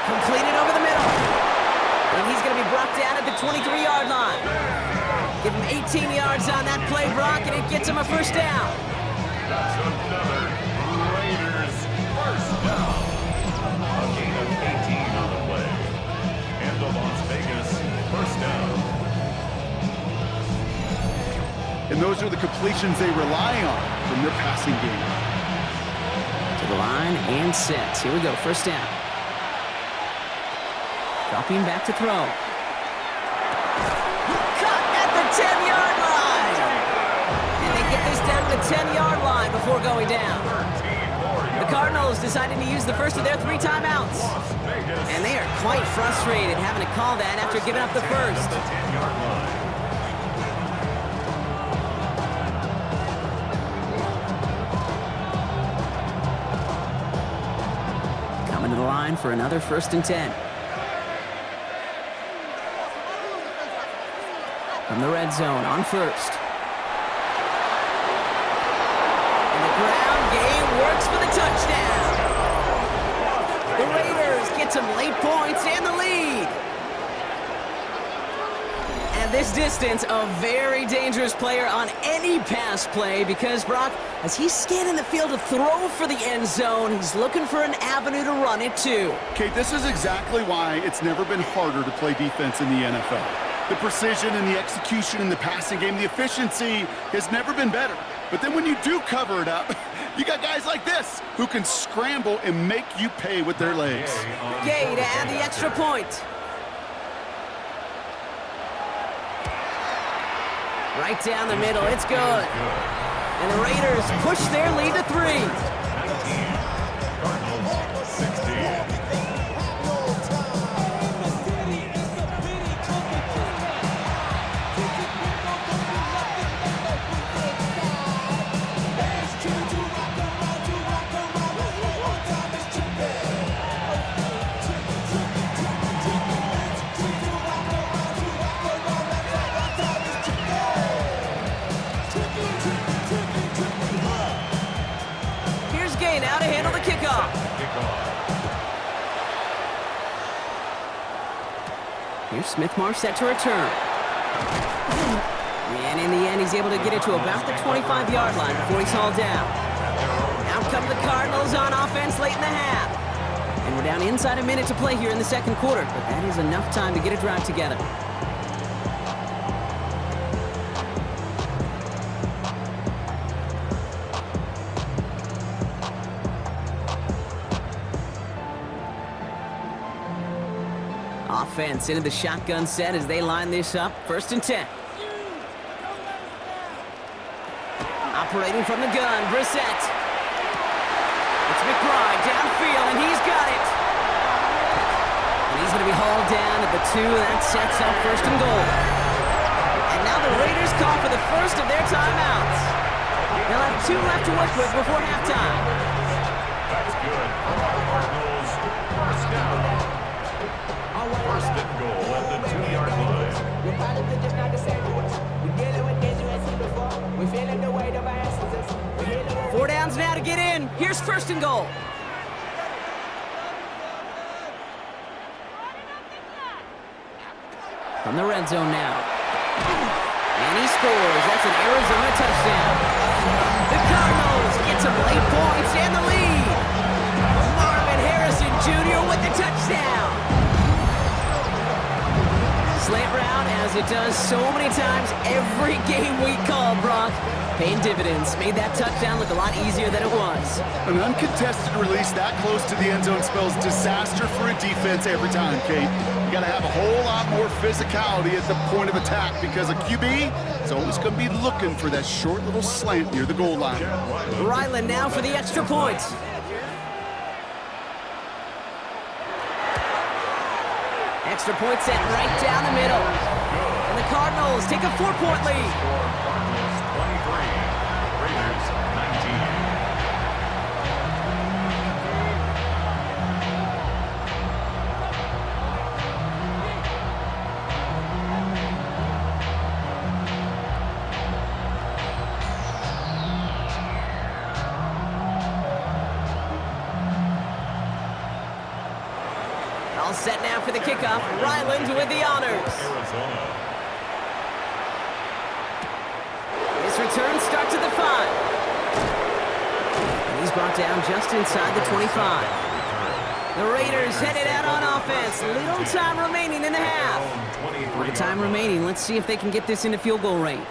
Completed over the middle. And he's going to be brought down at the 23-yard line. Give him 18 yards on that play, Brock, and it gets him a first down. That's another Raiders first down. A gain of 18 on the play. And the Las Vegas first down. And those are the completions they rely on from their passing game. To the line and set. Here we go, first down. Dropping back to throw. Cut at the 10-yard line. And they get this down to the 10-yard line before going down. The Cardinals decided to use the first of their 3 timeouts. And they are quite frustrated having to call that after giving up the first. The 10-yard line. Coming to the line for another 1st and 10. From the red zone on first. And the ground game works for the touchdown. The Raiders get some late points and the lead. And this distance, a very dangerous player on any pass play because, Brock, as he's scanning the field to throw for the end zone, he's looking for an avenue to run it too. Kate, this is exactly why it's never been harder to play defense in the NFL. The precision and the execution in the passing game, the efficiency has never been better. But then when you do cover it up, you got guys like this who can scramble and make you pay with their legs. Gay to add the extra point. Right down the middle, it's good. And the Raiders push their lead to 3. 19. Cardinals 16. play now to handle the kickoff. Here's Smith-Mar set to return. And in the end, he's able to get it to about the 25-yard line before he's hauled down. Out come the Cardinals on offense late in the half. And we're down inside a minute to play here in the second quarter, but that is enough time to get a drive together. Offense into the shotgun set as they line this up. 1st and 10. Operating from the gun, Brissett. It's McBride downfield, and he's got it. And he's going to be hauled down at the 2. That sets up 1st and goal. And now the Raiders call for the first of their timeouts. They'll have 2 left to work with before halftime. That's good for our Cardinals. First down. 1st and goal at the 2-yard line. Four downs now to get in. Here's 1st and goal. From the red zone now. And he scores. That's an Arizona touchdown. The Cardinals get some late points and the lead. Marvin Harrison Jr. with the touchdown. Slant route, as it does so many times every game we call, Brock. Paying dividends. Made that touchdown look a lot easier than it was. An uncontested release that close to the end zone spells disaster for a defense every time, Kate. You got to have a whole lot more physicality at the point of attack because a QB is always going to be looking for that short little slant near the goal line. Ryland now for the extra point. Extra point set right down the middle. And the Cardinals take a 4-point lead. Cardinals 23, Raiders 19. All set now for the kickoff. Ryland with the honors. Arizona. This return starts at the 5. And he's brought down just inside the 25. The Raiders headed out on offense. Little time remaining in the half. With the time remaining, let's see if they can get this into field goal range.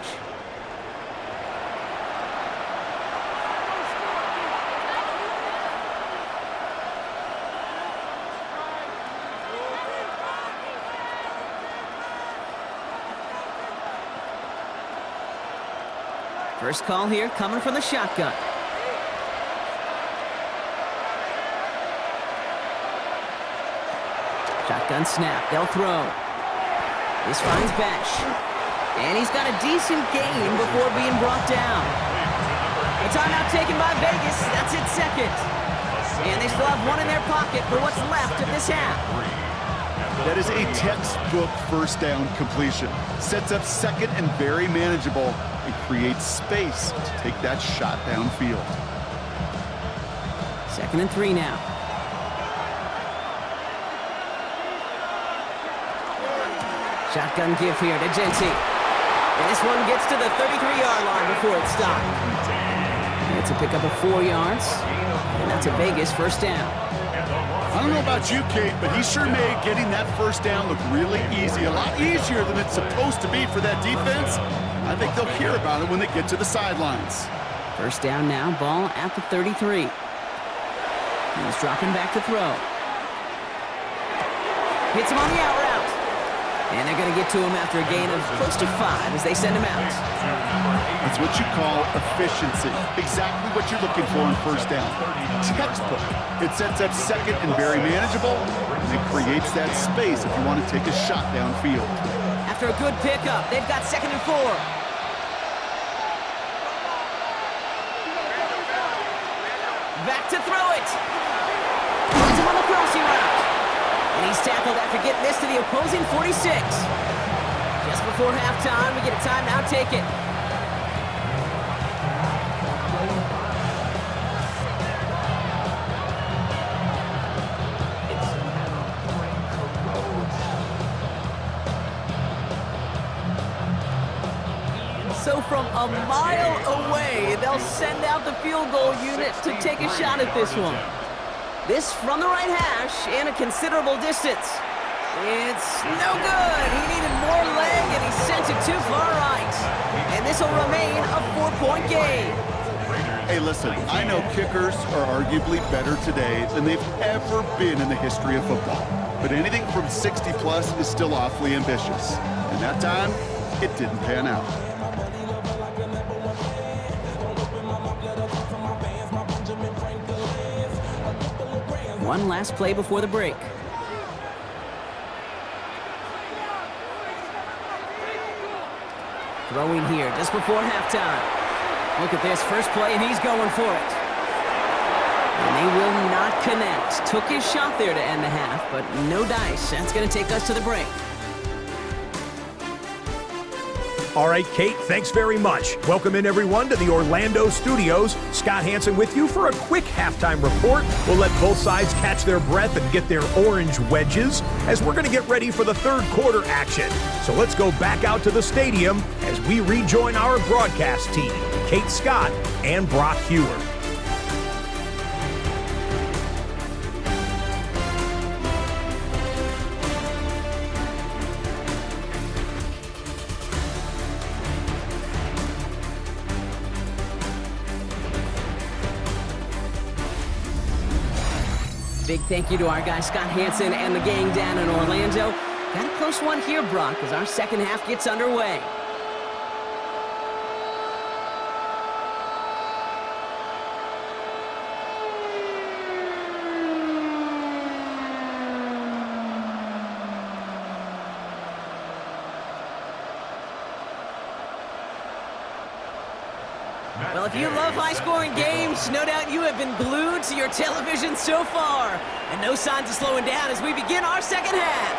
First call here coming from the shotgun. Shotgun snap. They'll throw. This finds Besh. And he's got a decent gain before being brought down. A timeout taken by Vegas. That's its 2nd. And they still have 1 in their pocket for what's left of this half. That is a textbook 1st down completion. Sets up 2nd and very manageable and creates space to take that shot downfield. 2nd and 3 now. Shotgun give here to Genty. And this one gets to the 33-yard line before it's stopped. It's a pickup of 4 yards. And that's a Vegas 1st down. I don't know about you, Kate, but he sure made getting that 1st down look really easy. A lot easier than it's supposed to be for that defense. I think they'll hear about it when they get to the sidelines. 1st down now, ball at the 33. He's dropping back to throw. Hits him on the out route. And they're going to get to him after a gain of close to 5 as they send him out. That's what you call efficiency. Exactly what you're looking for in 1st down. Textbook. It sets up 2nd and very manageable, and it creates that space if you want to take a shot downfield. After a good pickup, they've got 2nd and 4. Back to throw it. Puts him on the crossing route. And he's tackled after getting this to the opposing 46. Just before halftime, we get a timeout taken. a mile away. They'll send out the field goal unit to take a shot at this one. This from the right hash and a considerable distance. It's no good. He needed more leg, and he sent it too far right. And this will remain a 4-point game. Hey, listen, I know kickers are arguably better today than they've ever been in the history of football. But anything from 60-plus is still awfully ambitious. And that time, it didn't pan out. One last play before the break. Throwing here just before halftime. Look at this first play, and he's going for it. And they will not connect. Took his shot there to end the half, but no dice. That's going to take us to the break. All right, Kate, thanks very much. Welcome in, everyone, to the Orlando studios. Scott Hansen with you for a quick halftime report. We'll let both sides catch their breath and get their orange wedges as we're going to get ready for the third quarter action. So let's go back out to the stadium as we rejoin our broadcast team, Kate Scott and Brock Haurd. Big thank you to our guy Scott Hansen and the gang down in Orlando. Got a close one here, Brock, as our second half gets underway. Well, if you love high-scoring games, no doubt you have been glued to your television so far. And no signs of slowing down as we begin our second half.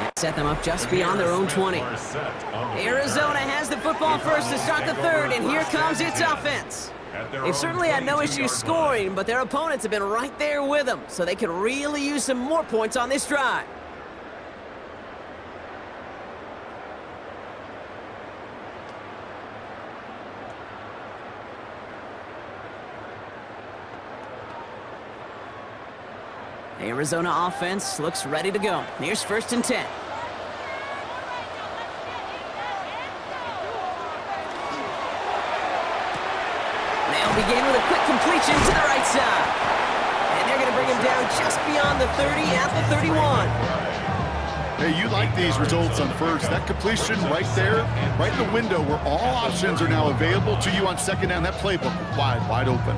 And set them up just beyond their own 20. Arizona has the football first to start the third, and here comes its offense. They've certainly had no issues scoring, but their opponents have been right there with them, so they could really use some more points on this drive. Arizona offense looks ready to go. Here's 1st and 10. They'll begin with a quick completion to the right side. And they're going to bring him down just beyond the 30 at the 31. Hey, you like these results on first. That completion right there, right in the window where all options are now available to you on second down. That playbook wide open.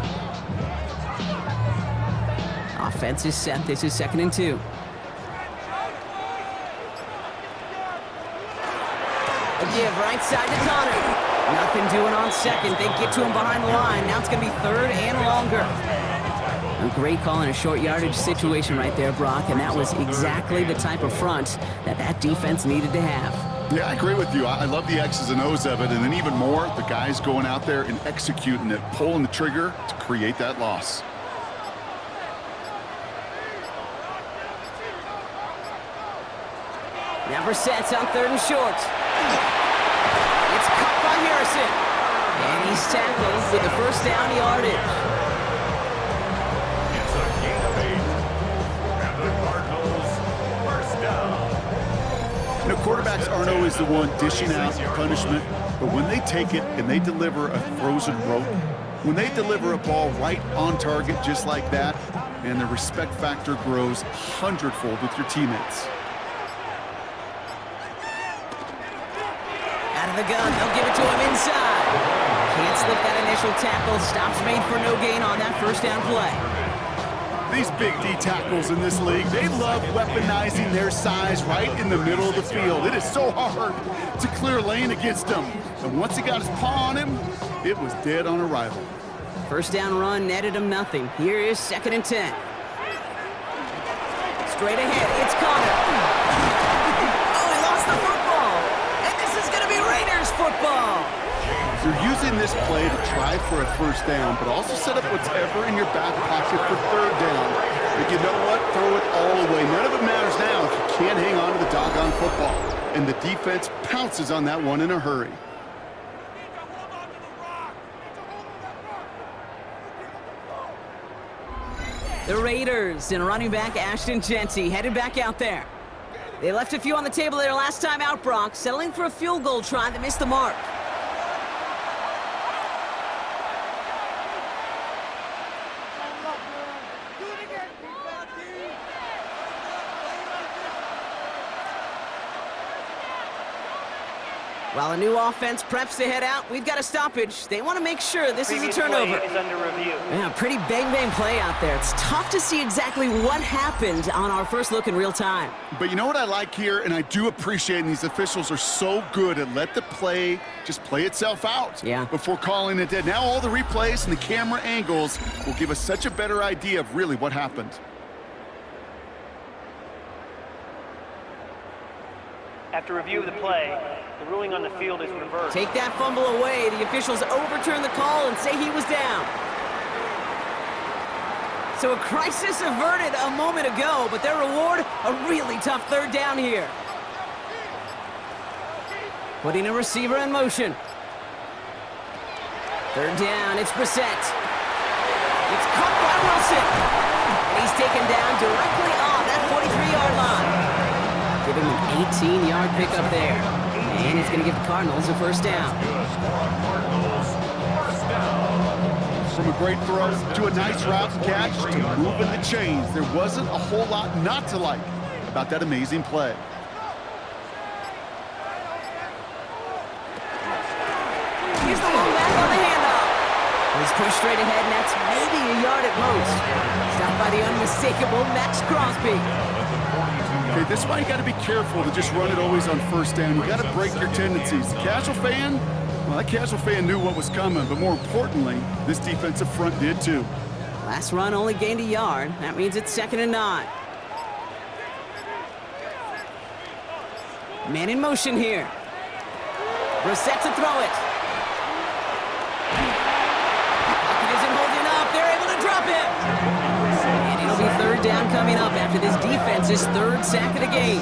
Offense is set. This is 2nd and 2. A give right side to Connor. Nothing doing on second. They get to him behind the line. Now it's going to be 3rd and longer. A great call in a short yardage situation right there, Brock, and that was exactly the type of front that defense needed to have. Yeah, I agree with you. I love the X's and O's of it, and then even more, the guys going out there and executing it, pulling the trigger to create that loss. Number sets on 3rd and short. It's caught by Harrison. And he's tackled with the first down yardage. It's a gain of 8. And the Cardinals, first down. You know, quarterbacks aren't always the one dishing out punishment, but when they take it and they deliver a frozen rope, when they deliver a ball right on target just like that, and the respect factor grows 100-fold with your teammates. Out of the gun, they'll give it to him inside. Can't slip that initial tackle. Stops made for no gain on that first down play. These big D tackles in this league, they love weaponizing their size right in the middle of the field. It is so hard to clear lane against them. And once he got his paw on him, it was dead on arrival. First down run netted him nothing. Here is 2nd and 10. Straight ahead, it's Connor. Oh, he lost the football. And this is going to be Raiders football. They're using this play to try for a first down, but also set up whatever in your back pocket for 3rd down. But you know what? Throw it all away. None of it matters now if you can't hang on to the doggone football. and the defense pounces on that one in a hurry. The Raiders and running back Ashton Jeanty headed back out there. They left a few on the table there last time out, Brock, settling for a field goal try that missed the mark. While a new offense preps to head out, we've got a stoppage. They want to make sure this is a turnover. Play is under review. Yeah, pretty bang-bang play out there. It's tough to see exactly what happened on our first look in real time. But you know what I like here, and I do appreciate, and these officials are so good at let the play just play itself out before calling it dead. Now all the replays and the camera angles will give us such a better idea of really what happened. After review of the play, the ruling on the field is reversed. Take that fumble away. The officials overturn the call and say he was down. So a crisis averted a moment ago, but their reward, a really tough third down here. Putting a receiver in motion. Third down, it's Brissett. It's caught by Wilson. And he's taken down directly on that 43-yard line. Give him an 18-yard pickup there. And he's going to give the Cardinals a first down. From a great throw to a nice route and catch to moving the chains, there wasn't a whole lot not to like about that amazing play. Here's the long back on the handoff. He's pushed straight ahead, and that's maybe a yard at most. Stopped by the unmistakable Max Crosby. Okay, this is why you got to be careful to just run it always on first down. You got to break your tendencies. The casual fan, well, that casual fan knew what was coming, but more importantly, this defensive front did too. Last run only gained a yard. That means it's 2nd and 9. Man in motion here. Brissett to throw it. Pocket isn't holding up. They're able to drop it. And it'll be third down coming up after this defense's third sack of the game.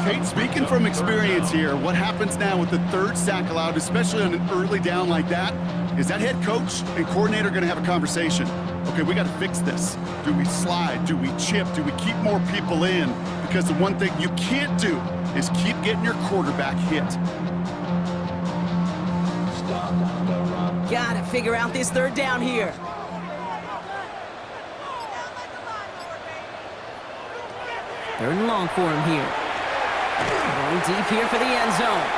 Kate, speaking from experience here, what happens now with the third sack allowed, especially on an early down like that, is that head coach and coordinator going to have a conversation. Okay, we got to fix this. Do we slide? Do we chip? Do we keep more people in? Because the one thing you can't do is keep getting your quarterback hit. Gotta figure out this third down here. Third and long for him here. Going deep here for the end zone.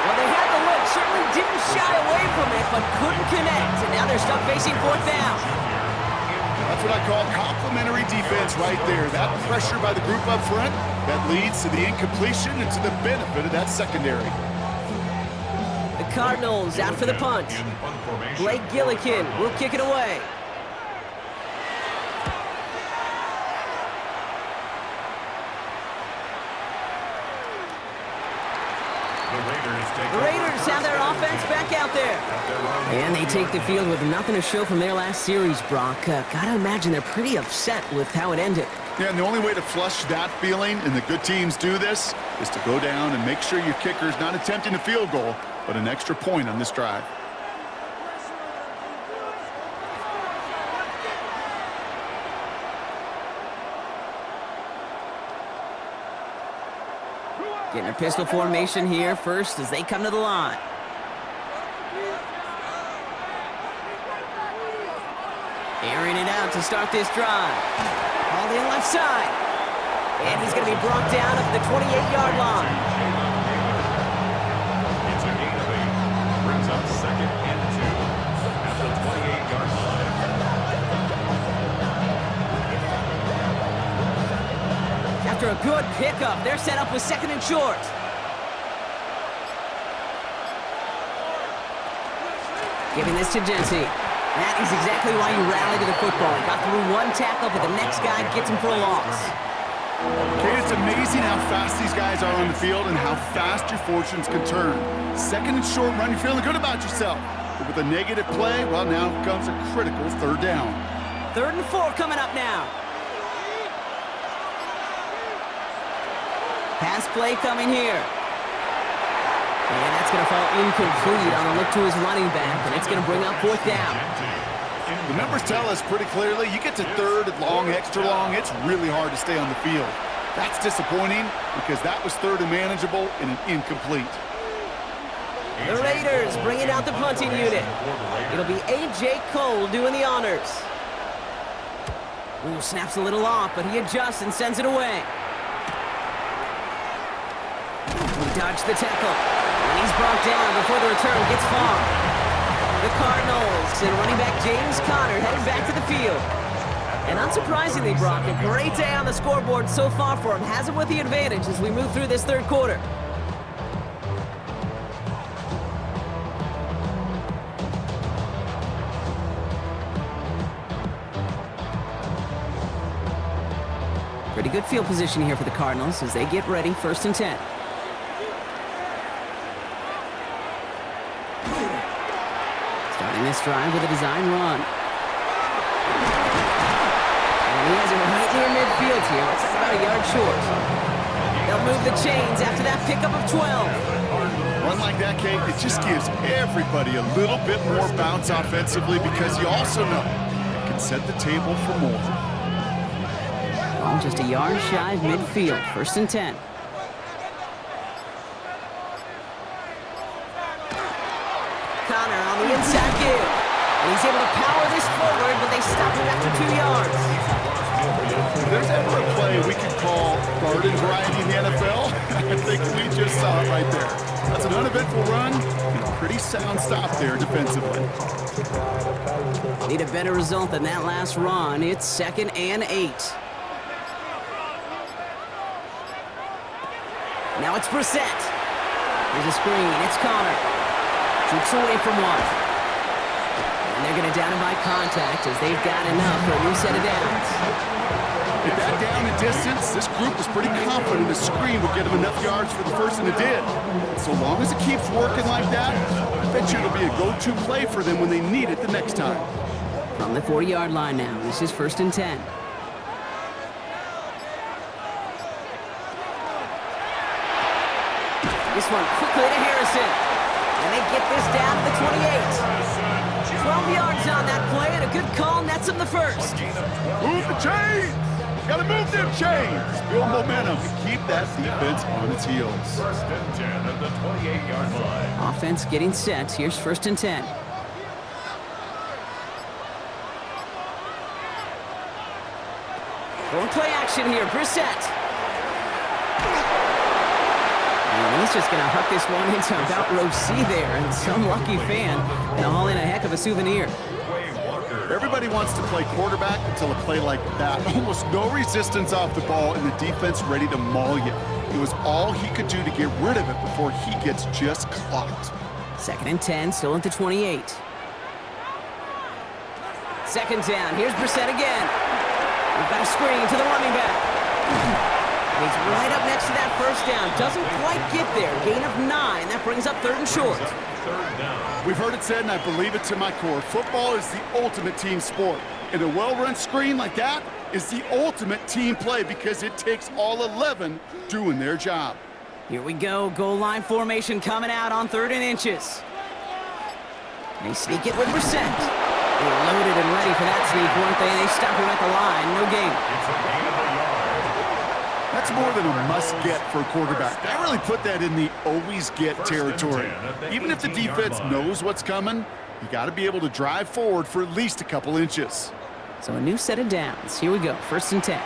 Well, they had the look, certainly didn't shy away from it, but couldn't connect. And now they're stuck facing fourth down. That's what I call complimentary defense right there. That pressure by the group up front, that leads to the incompletion and to the benefit of that secondary. The Cardinals out for the punt. Blake Gillikin will kick it away. The Raiders have their offense back out there. And they take the field with nothing to show from their last series, Brock. Gotta imagine they're pretty upset with how it ended. Yeah, and the only way to flush that feeling, and the good teams do this, is to go down and make sure your kicker's not attempting a field goal, but an extra point on this drive. Getting a pistol formation here first as they come to the line. Airing it out to start this drive. All in left side. And he's going to be brought down at the 28-yard line. It's a gain of 8. Brings up 2nd and 2 at the 28-yard line. After a good pickup, they're set up with 2nd and short. Giving this to Jeanty. That is exactly why you rally to the football. Got through one tackle, but the next guy gets him for a loss. Okay, it's amazing how fast these guys are on the field and how fast your fortunes can turn. 2nd and short run, you're feeling good about yourself. But with a negative play, well, now comes a critical third down. 3rd and 4 coming up now. Pass play coming here. And that's going to fall incomplete on the look to his running back, and it's going to bring up 4th down. The numbers tell us pretty clearly, you get to 3rd and long, extra long, it's really hard to stay on the field. That's disappointing because that was 3rd and manageable and an incomplete. The Raiders bringing out the punting unit. It'll be A.J. Cole doing the honors. Ooh, snaps a little off, but he adjusts and sends it away. He dodged the tackle, and he's brought down before the return gets far. The Cardinals and running back James Conner headed back to the field. And unsurprisingly, Brock, a great day on the scoreboard so far for him. Has him with the advantage as we move through this 3rd quarter. Pretty good field position here for the Cardinals as they get ready, 1st and 10. Starting this drive with a design run. And he has it right near midfield here. It's about a yard short. They'll move the chains after that pickup of 12. Run like that, Kate, it just gives everybody a little bit more bounce offensively because you also know it can set the table for more. Ball just a yard shy of midfield, 1st and 10. Conner on the inside give. And he's able to power this forward, but they stop him after 2 yards. If there's ever a play we could call garden variety in the NFL, I think we just saw it right there. That's an uneventful run and a pretty sound stop there defensively. Need a better result than that last run. It's 2nd and 8. Now it's Brissett. Here's a screen. It's Conner. Shoots away from one. And they're going to down him by contact as they've got enough for a new set of downs. At that down and distance, this group was pretty confident the screen would get them enough yards for the first, and it did. So long as it keeps working like that, I bet you it'll be a go-to play for them when they need it the next time. From the 40-yard line now, this is 1st and 10. This one quickly to Harrison. And they get this down to the 28. 12 yards on that play, and a good call nets him the first. Move the chains! Gotta move them chains! Build momentum to keep that defense on its heels. 1st and 10 at the 28-yard line. Offense getting set. Here's 1st and 10. Going play action here. Brissett. And he's just going to huck this one into about row C there. And some lucky fan going to haul in a heck of a souvenir. Everybody wants to play quarterback until a play like that. Almost no resistance off the ball and the defense ready to maul you. It was all he could do to get rid of it before he gets just clocked. 2nd and 10, still at the 28. 2nd down. Here's Brissett again. We've got a screen to the running back. And he's right up next to that 1st down. Doesn't quite get there. Gain of 9. That brings up 3rd and short. We've heard it said, and I believe it to my core, football is the ultimate team sport. And a well-run screen like that is the ultimate team play because it takes all 11 doing their job. Here we go. Goal line formation coming out on 3rd and inches. They sneak it with Brissett. They were loaded and ready for that sneak, weren't they? And they stop him at the line. No gain. That's more than a must-get for a quarterback. I really put that in the always-get territory. Even if the defense knows what's coming, you got to be able to drive forward for at least a couple inches. So a new set of downs. Here we go. 1st and 10.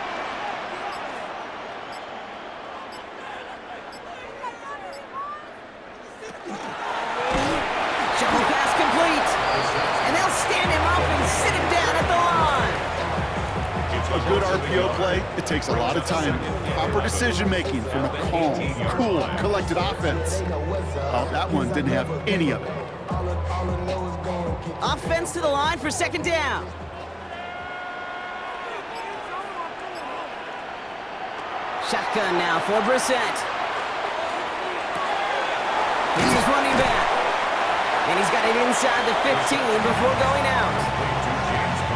Shovel pass complete. And they'll stand him up and sit him down at the line. A good RPO play, it takes a lot of time. Proper decision-making from a calm, cool, collected offense. Oh, that one didn't have any of it. Offense to the line for 2nd down. Shotgun now for Brissett. Here's his running back. And he's got it inside the 15 before going out.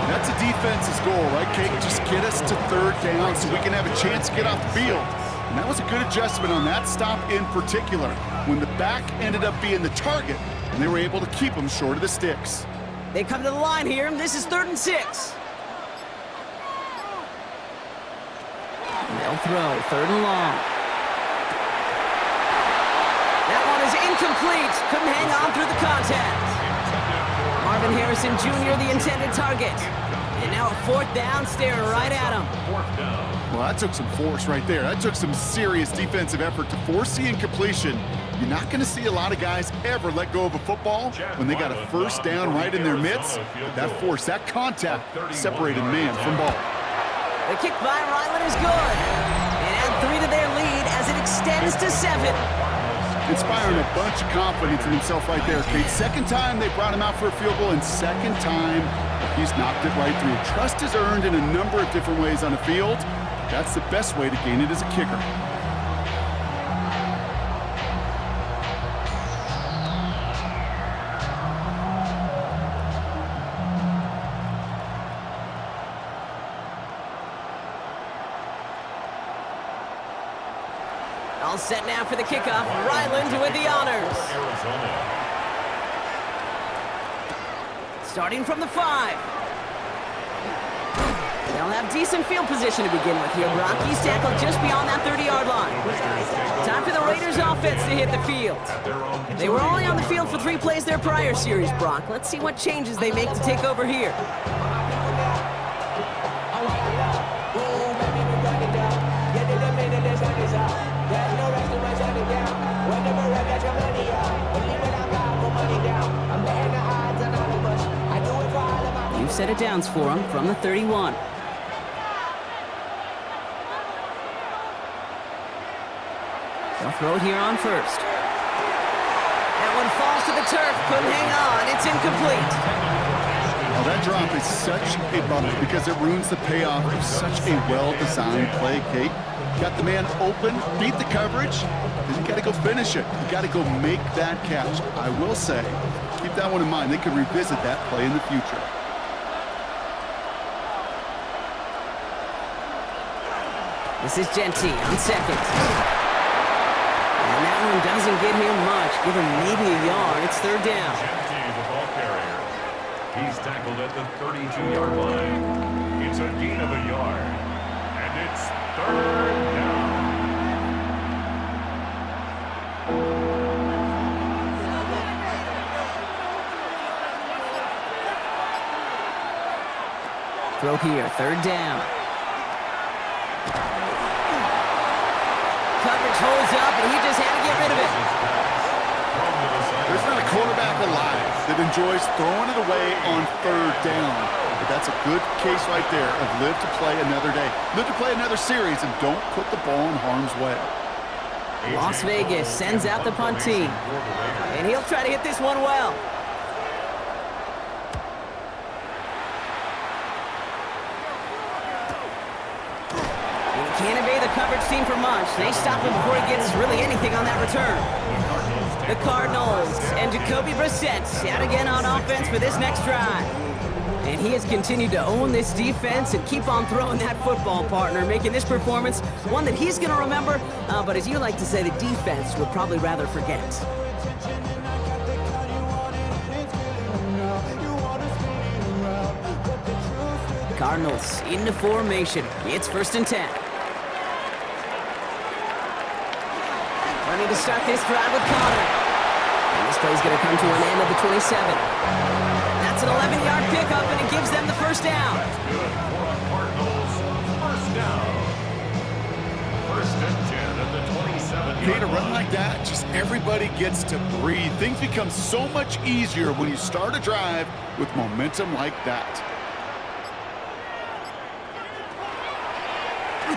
That's a defense's goal, right, Kate? Just get us to 3rd down so we can have a chance to get off the field. And that was a good adjustment on that stop in particular, when the back ended up being the target, and they were able to keep him short of the sticks. They come to the line here, and this is 3rd and 6. They'll throw, 3rd and long. That one is incomplete. Couldn't hang on through the contact. Marvin Harrison Jr., the intended target. And now a 4th down, staring right at him. Well, that took some force right there. That took some serious defensive effort to force the incompletion. You're not going to see a lot of guys ever let go of a football when they got a 1st down right in their midst. That force, that contact separated man from ball. The kick by Ryland is good. And add 3 to their lead as it extends to 7. Inspiring a bunch of confidence in himself right there, Kate. 2nd time they brought him out for a field goal, and 2nd time he's knocked it right through. Trust is earned in a number of different ways on the field. That's the best way to gain it as a kicker. All set now for the kickoff. Ryland with the honors. Starting from the 5. They'll have decent field position to begin with here. Rocky's tackled just beyond that 30-yard line. Time for the Raiders offense to hit the field. They were only on the field for 3 plays their prior series, Brock. Let's see what changes they make to take over here. New set of downs for him from the 31. They'll throw it here on 1st. That one falls to the turf. Couldn't hang on. It's incomplete. Well, that drop is such a bummer because it ruins the payoff of such a well-designed play, Kate. Got the man open, beat the coverage, then you got to go finish it. You got to go make that catch. I will say, keep that one in mind. They could revisit that play in the future. This is Genty on 2nd. And that one doesn't get him much. Give him maybe a yard. It's 3rd down. Genty, the ball carrier. He's tackled at the 32-yard line. It's a gain of a yard. And it's 3rd down. Throw here, 3rd down. Coverage holds up, and he just had to get rid of it. There's not a quarterback alive that enjoys throwing it away on 3rd down. But that's a good case right there of live to play another day. Live to play another series, and don't put the ball in harm's way. Las Vegas sends out the punt team. And he'll try to hit this one well. Can't obey the coverage team for much. They stop him before he gets really anything on that return. The Cardinals and Jacoby Brissett out again on offense for this next drive. And he has continued to own this defense and keep on throwing that football, partner, making this performance one that he's going to remember, but as you like to say, the defense would probably rather forget. Cardinals into formation. It's 1st and 10. Running to start this drive with Connor. And this play's going to come to an end at the 27. That's an 11-yard pickup, and it gives them the 1st down. That's good for the Cardinals. 1st down. 1st and 10 at the 27. Kate, a run like that, just everybody gets to breathe. Things become so much easier when you start a drive with momentum like that.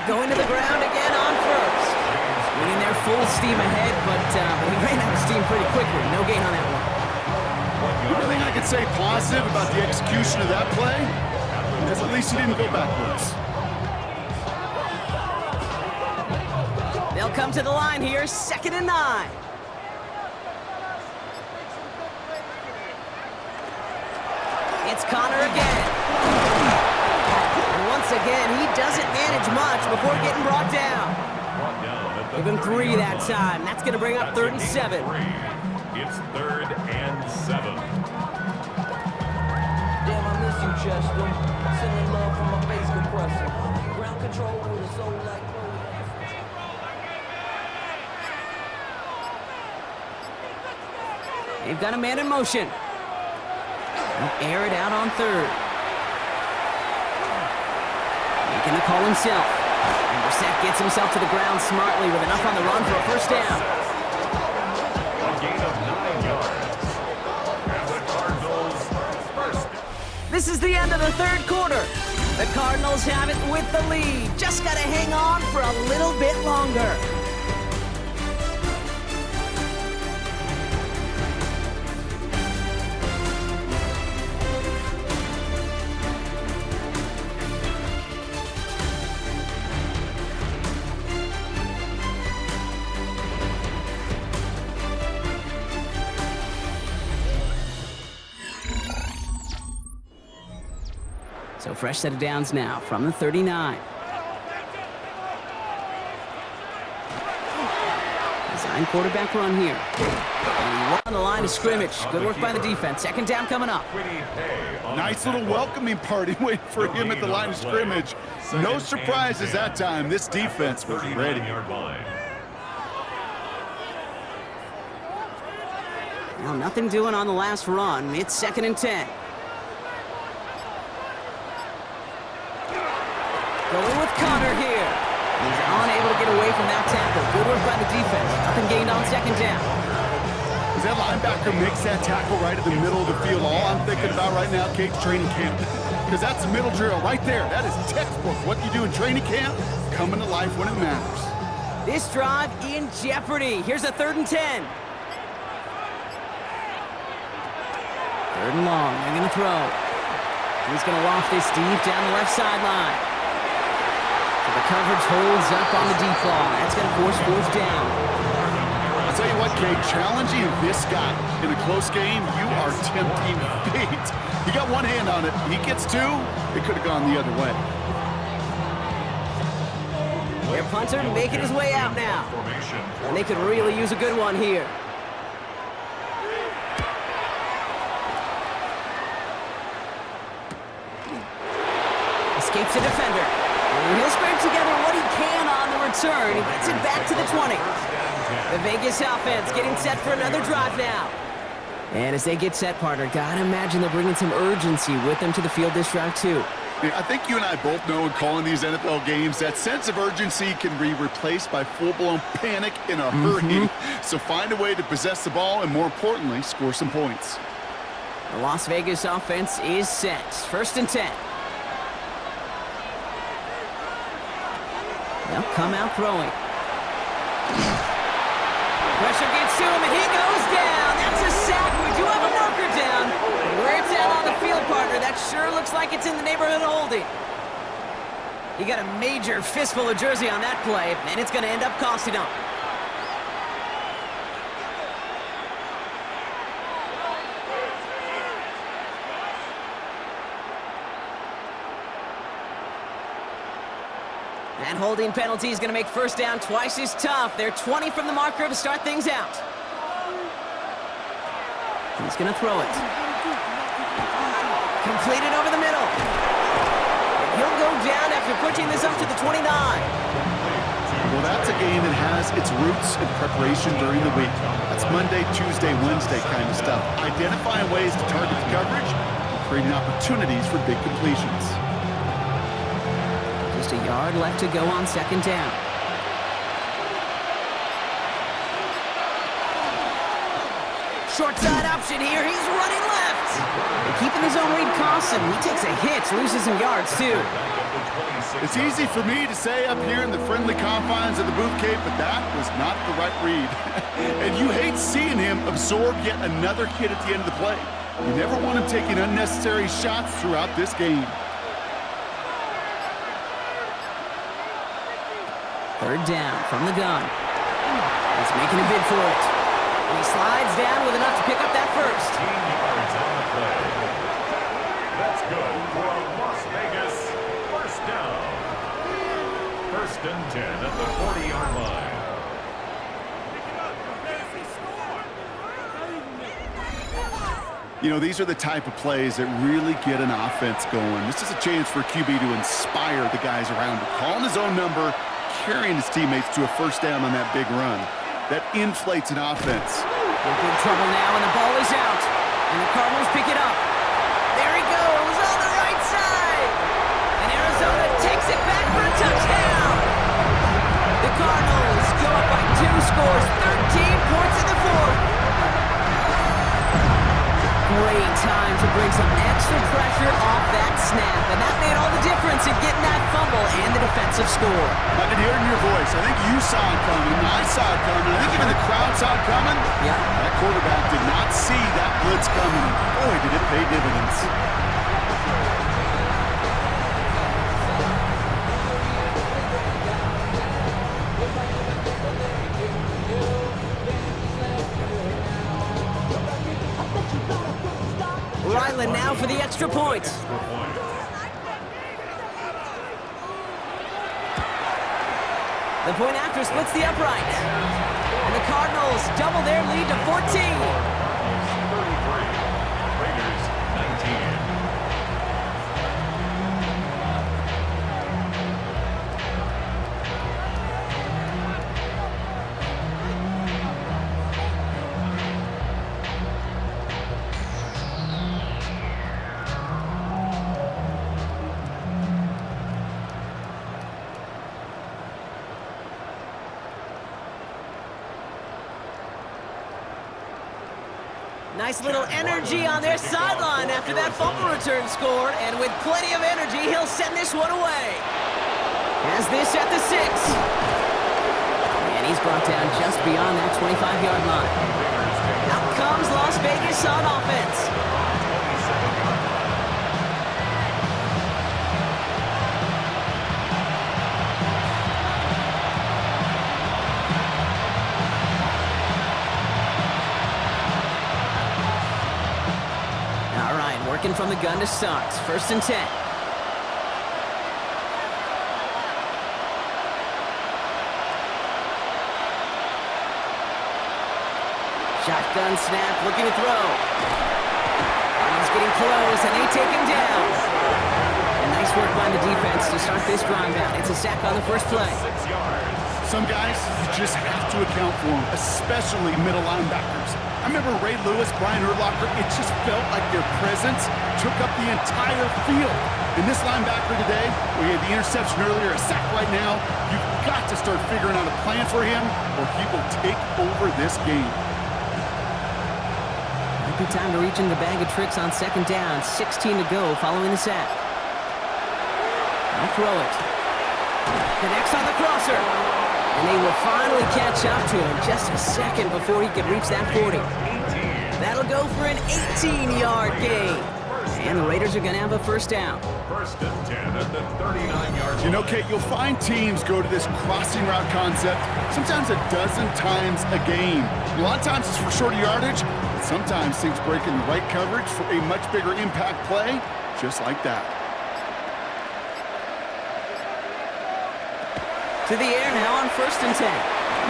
Going to the ground again on 1st. Winning their full steam ahead, but he ran out of steam pretty quickly. No gain on that one. The only thing I could say positive about the execution of that play is at least he didn't go backwards. They'll come to the line here, 2nd and 9. It's Connor again. And once again, he doesn't manage much before getting brought down. Give him 3 that time. That's going to bring up 3rd and 7. It's 3rd and 7. Damn, I miss you, Chester. Sending love from my face compressor. Ground control with a soul like They've got a man in motion. He'll air it out on 3rd. Making the call himself. And Brissett gets himself to the ground smartly with enough on the run for a 1st down. A gain of 9 yards. And the Cardinals first. This is the end of the 3rd quarter. The Cardinals have it with the lead. Just got to hang on for a little bit longer. So fresh set of downs now from the 39. Design quarterback run here. And he won the line of scrimmage. Good work by the defense. 2nd down coming up. Nice little welcoming party waiting for him at the line of scrimmage. No surprises that time. This defense was ready. Now nothing doing on the last run. It's 2nd and 10. Going with Connor here. He's unable to get away from that tackle. Good work by the defense. Nothing gained on 2nd down. As that linebacker makes that tackle right in the middle of the field, all I'm thinking about right now, Kate, training camp. Because that's the middle drill right there. That is textbook. What you do in training camp, coming to life when it matters. This drive in jeopardy. Here's a 3rd and 10. 3rd and long. They're going to throw. He's going to loft this deep down the left sideline. The coverage holds up on the deep ball. That's going to force 4th down. I'll tell you what, Kate, challenging this guy in a close game, you are tempting fate. He got one hand on it. He gets 2. It could have gone the other way. Their punter making his way out now. And they could really use a good one here. Escapes the defender. He'll scrape together what he can on the return. He gets it back to the 20. The Vegas offense getting set for another drive now. And as they get set, partner, gotta imagine they're bringing some urgency with them to the field this drive, too. I think you and I both know in calling these NFL games, that sense of urgency can be replaced by full-blown panic in a hurry. So find a way to possess the ball and, more importantly, score some points. The Las Vegas offense is set. 1st and 10. They'll come out throwing. Pressure gets to him, and he goes down. That's a sack. We do have a marker down. Where it's at on the field, partner, that sure looks like it's in the neighborhood of holding. He got a major fistful of jersey on that play, and it's going to end up costing him. That holding penalty is going to make 1st down twice as tough. They're 20 from the marker to start things out. He's going to throw it. Completed over the middle. He'll go down after pushing this up to the 29. Well, that's a game that has its roots in preparation during the week. That's Monday, Tuesday, Wednesday kind of stuff. Identifying ways to target the coverage and creating opportunities for big completions. Just a yard left to go on 2nd down. Short side option here. He's running left. And keeping his own read costs him. He takes a hit, loses some yards too. It's easy for me to say up here in the friendly confines of the booth, Cape, but that was not the right read. And you hate seeing him absorb yet another hit at the end of the play. You never want him taking unnecessary shots throughout this game. 3rd down from the gun. He's making a bid for it. And he slides down with enough to pick up that 1st. 15 yards on the play. That's good for a Las Vegas 1st down. 1st and 10 at the 40-yard line. You know, these are the type of plays that really get an offense going. This is a chance for QB to inspire the guys around him. Calling his own number, carrying his teammates to a first down on that big run. That inflates an offense. In big trouble now, and the ball is out. And the Cardinals pick it up. There he goes on the right side. And Arizona takes it back for a touchdown. The Cardinals go up by 2 scores, 13 points in the fourth. Great time to bring some extra pressure off that snap, and that made all the difference in getting that fumble and the defensive score. I can hear it in your voice. I think you saw it coming. I saw it coming. I think even the crowd saw it coming. Yeah. That quarterback did not see that blitz coming. Boy, did it pay dividends. Ryland now for the extra point. The point after splits the upright. And the Cardinals double their lead to 14. 33. Raiders 19. Nice little energy on their sideline after that fumble return score, and with plenty of energy, he'll send this one away. Has this at the 6. And he's brought down just beyond that 25-yard line. Out comes Las Vegas on offense. Working from the gun to start. 1st and 10. Shotgun snap, looking to throw. He's getting close, and they take him down. And nice work by the defense to start this drive out. It's a sack on the first play. 6 yards. Some guys, you just have to account for them, especially middle linebackers. I remember Ray Lewis, Brian Urlacher, it just felt like their presence took up the entire field. And this linebacker today, we had the interception earlier, a sack right now, you've got to start figuring out a plan for him or he will take over this game. Might be time to reach in the bag of tricks on 2nd down. 16 to go following the sack. I'll throw it. Connects on the crosser. And they will finally catch up to him just a second before he could reach that 40. That'll go for an 18-yard gain. And the Raiders are going to have a first down. 1st and 10 at the 39-yard. You know, Kate, you'll find teams go to this crossing route concept sometimes a dozen times a game. A lot of times it's for shorter yardage, but sometimes things break in the right coverage for a much bigger impact play, just like that. To the air now on 1st and 10.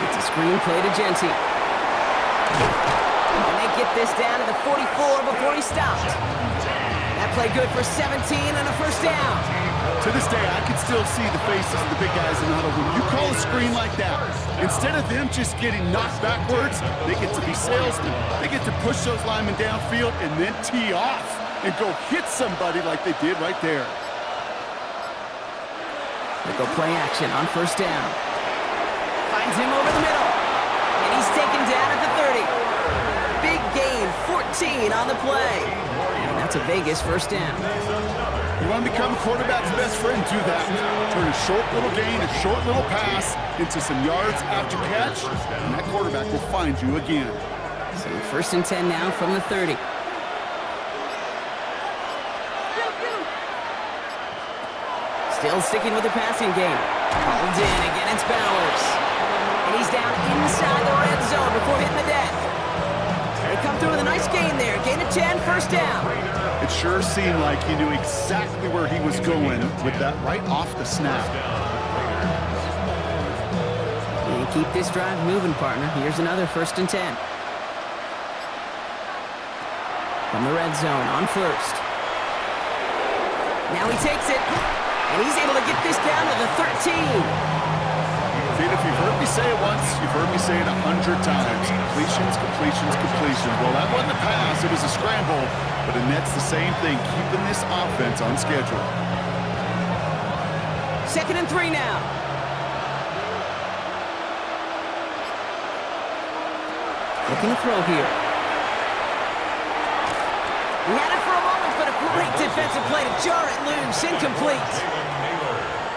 It's a screen play to Genty. And they get this down to the 44 before he stopped. That play good for 17 and a first down. To this day, I can still see the faces of the big guys in the huddle. When you call a screen like that, instead of them just getting knocked backwards, they get to be salesmen. They get to push those linemen downfield and then tee off and go hit somebody like they did right there. They go play action on 1st down. Finds him over the middle. And he's taken down at the 30. Big gain, 14 on the play. And that's a Vegas first down. You want to become a quarterback's best friend, do that. Turn a short little gain, a short little pass into some yards after catch, and that quarterback will find you again. So 1st and 10 now from the 30. Still sticking with the passing game. Hauled in, again it's Bowers. And he's down inside the red zone before hitting the deck. They come through with a nice gain there. Gain of 10, first down. It sure seemed like he knew exactly where he was going with that right off the snap. And keep this drive moving, partner. Here's another 1st and 10. From from the red zone on first. Now he takes it, and he's able to get this down to the 13. See, if you've heard me say it once, you've heard me say it 100 times. Completions, completions, completions. Well, that wasn't a pass, it was a scramble, but it nets the same thing, keeping this offense on schedule. 2nd and 3 now. Looking to throw here. He had it for a moment, but a great defensive play to jar it loose. Incomplete.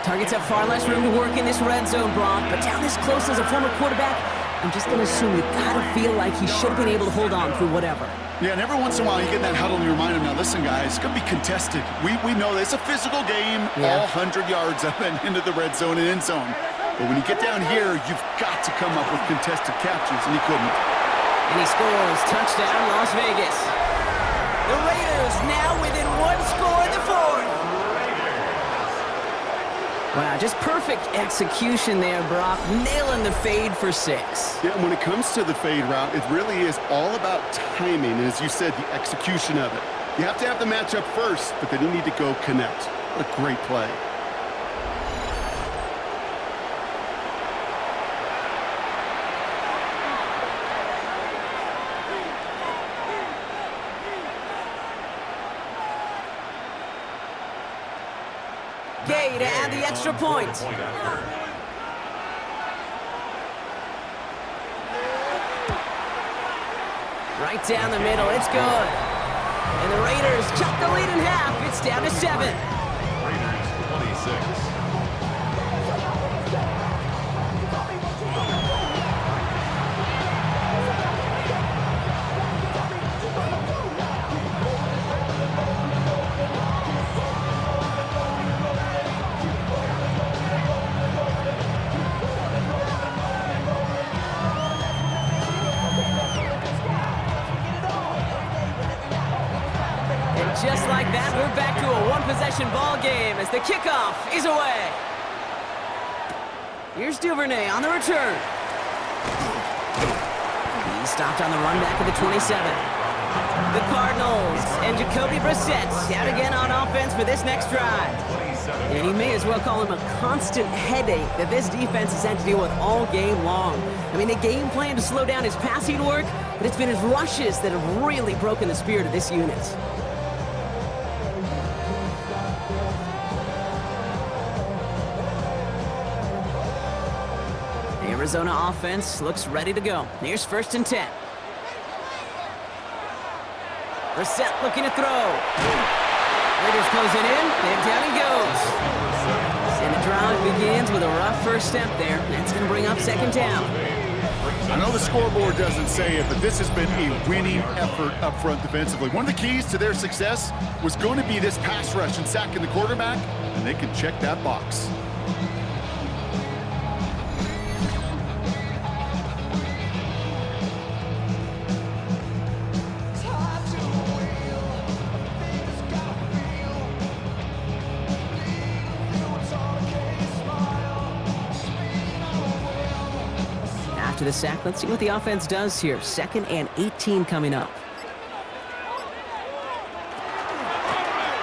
Targets have far less room to work in this red zone, Brock, but down this close as a former quarterback, I'm just going to assume you got to feel like he should have been able to hold on through whatever. Yeah, and every once in a while you get in that huddle and you remind him, now listen guys, it's going to be contested. We know that it's a physical game, all 100 yards up and into the red zone and end zone. But when you get down here, you've got to come up with contested catches, and he couldn't. And he scores. Touchdown, Las Vegas. The Raiders now within one score in the 4th. Wow, just perfect execution there, Brock. Nailing the fade for 6. Yeah, and when it comes to the fade route, it really is all about timing, and as you said, the execution of it. You have to have the matchup first, but then you need to go connect. What a great play. Gay to add the extra point. Right down the middle, it's good. And the Raiders chop the lead in half. It's down to 7. Raiders 26. Just like that, we're back to a one-possession ball game as the kickoff is away. Here's Duvernay on the return. He stopped on the run back of the 27. The Cardinals and Jacoby Brissett out again on offense for this next drive. And you may as well call him a constant headache that this defense has had to deal with all game long. I mean, the game plan to slow down his passing work, but it's been his rushes that have really broken the spirit of this unit. Arizona offense looks ready to go. Here's 1st and 10. Brissett looking to throw. Raiders closing in, and down he goes. And the drive begins with a rough first step there. That's going to bring up 2nd down. I know the scoreboard doesn't say it, but this has been a winning effort up front defensively. One of the keys to their success was going to be this pass rush and sacking the quarterback, and they can check that box. After the sack, let's see what the offense does here. 2nd and 18 coming up.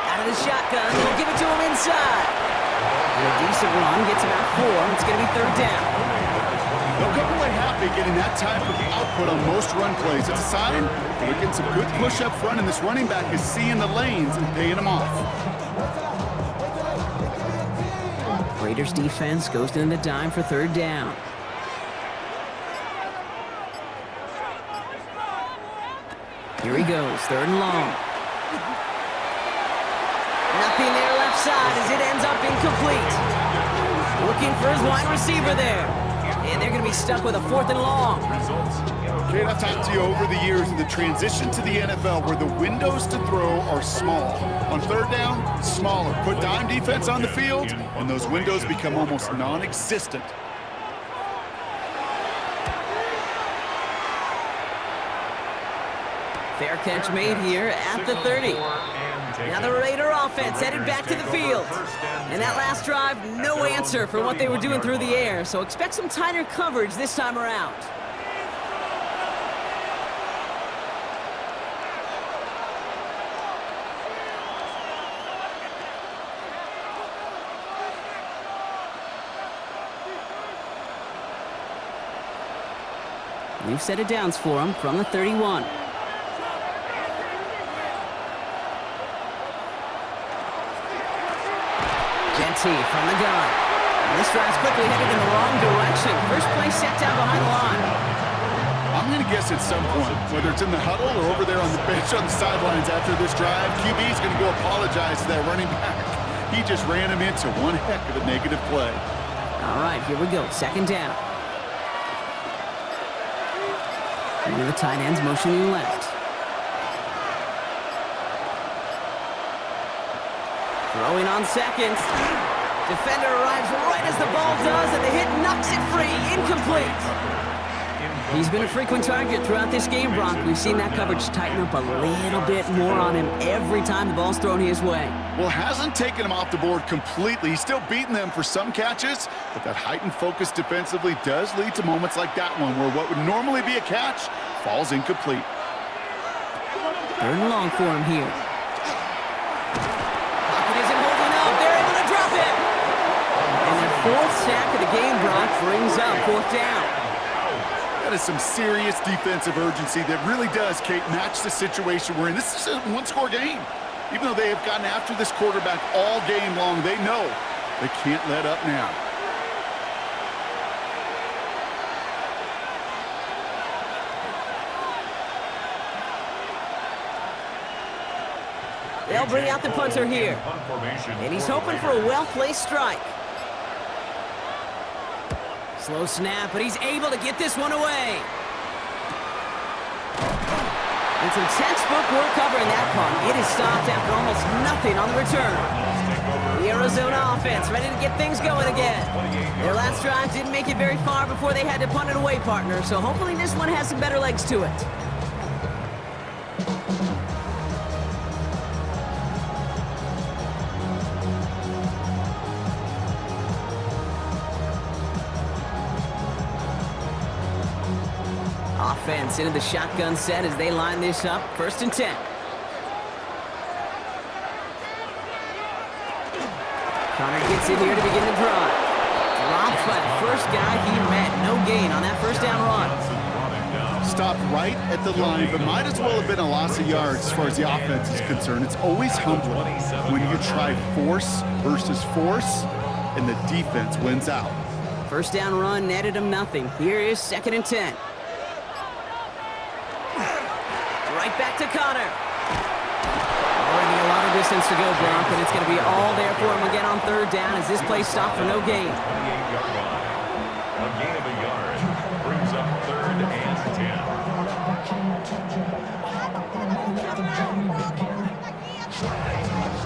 Out of the shotgun, they'll give it to him inside. And a decent run gets him out 4. It's going to be 3rd down. They'll come away happy getting that type of output on most run plays. It's a sign they're getting some good push up front, and this running back is seeing the lanes and paying them off. Raiders defense goes in the dime for 3rd down. Here he goes, 3rd and long. Nothing there left side as it ends up incomplete. Looking for his wide receiver there. And they're going to be stuck with a 4th and long. Kate, I've talked to you over the years of the transition to the NFL where the windows to throw are small. On 3rd down, smaller. Put dime defense on the field, and those windows become almost non-existent. Fair catch made here at the 30. Now the Raider offense headed back to the field. And that last drive, no answer for what they were doing through the air, so expect some tighter coverage this time around. New set of downs for him from the 31. Genty from the gun. And this drive's quickly headed in the wrong direction. First play set down behind the line. I'm going to guess at some point, whether it's in the huddle or over there on the bench on the sidelines after this drive, QB's going to go apologize to that running back. He just ran him into one heck of a negative play. All right, here we go. Second down. One of the tight ends motioning left. Throwing on second. Defender arrives right as the ball does, and the hit knocks it free. Incomplete. He's been a frequent target throughout this game, Brock. We've seen that coverage tighten up a little bit more on him every time the ball's thrown his way. Well, hasn't taken him off the board completely. He's still beating them for some catches, but that heightened focus defensively does lead to moments like that one where what would normally be a catch falls incomplete. Third and long for him here. Pocket isn't holding up. They're able to drop it. And their fourth sack of the game, Brock, brings up fourth down. That is some serious defensive urgency that really does, Kate, match the situation we're in. This is a one-score game. Even though they have gotten after this quarterback all game long, they know they can't let up now. They'll bring out the punter here. And he's hoping for a well-placed strike. Slow snap, but he's able to get this one away. And some textbook work covering that punt. It is stopped after almost nothing on the return. The Arizona offense ready to get things going again. Their last drive didn't make it very far before they had to punt it away, partner. So hopefully this one has some better legs to it. Offense into the shotgun set as they line this up. First and 10. Connor gets it here to begin the drive. Dropped by the first guy he met. No gain on that first down run. Stopped right at the line, but might as well have been a loss of yards as far as the offense is concerned. It's always humbling when you try force versus force, and the defense wins out. First down run netted him nothing. Here is second and 10. Right back to Connor. Already a lot of distance to go, Brock, and it's going to be all there for him again on third down as this play stopped for no gain. 28-yard line. A gain of a yard brings up third and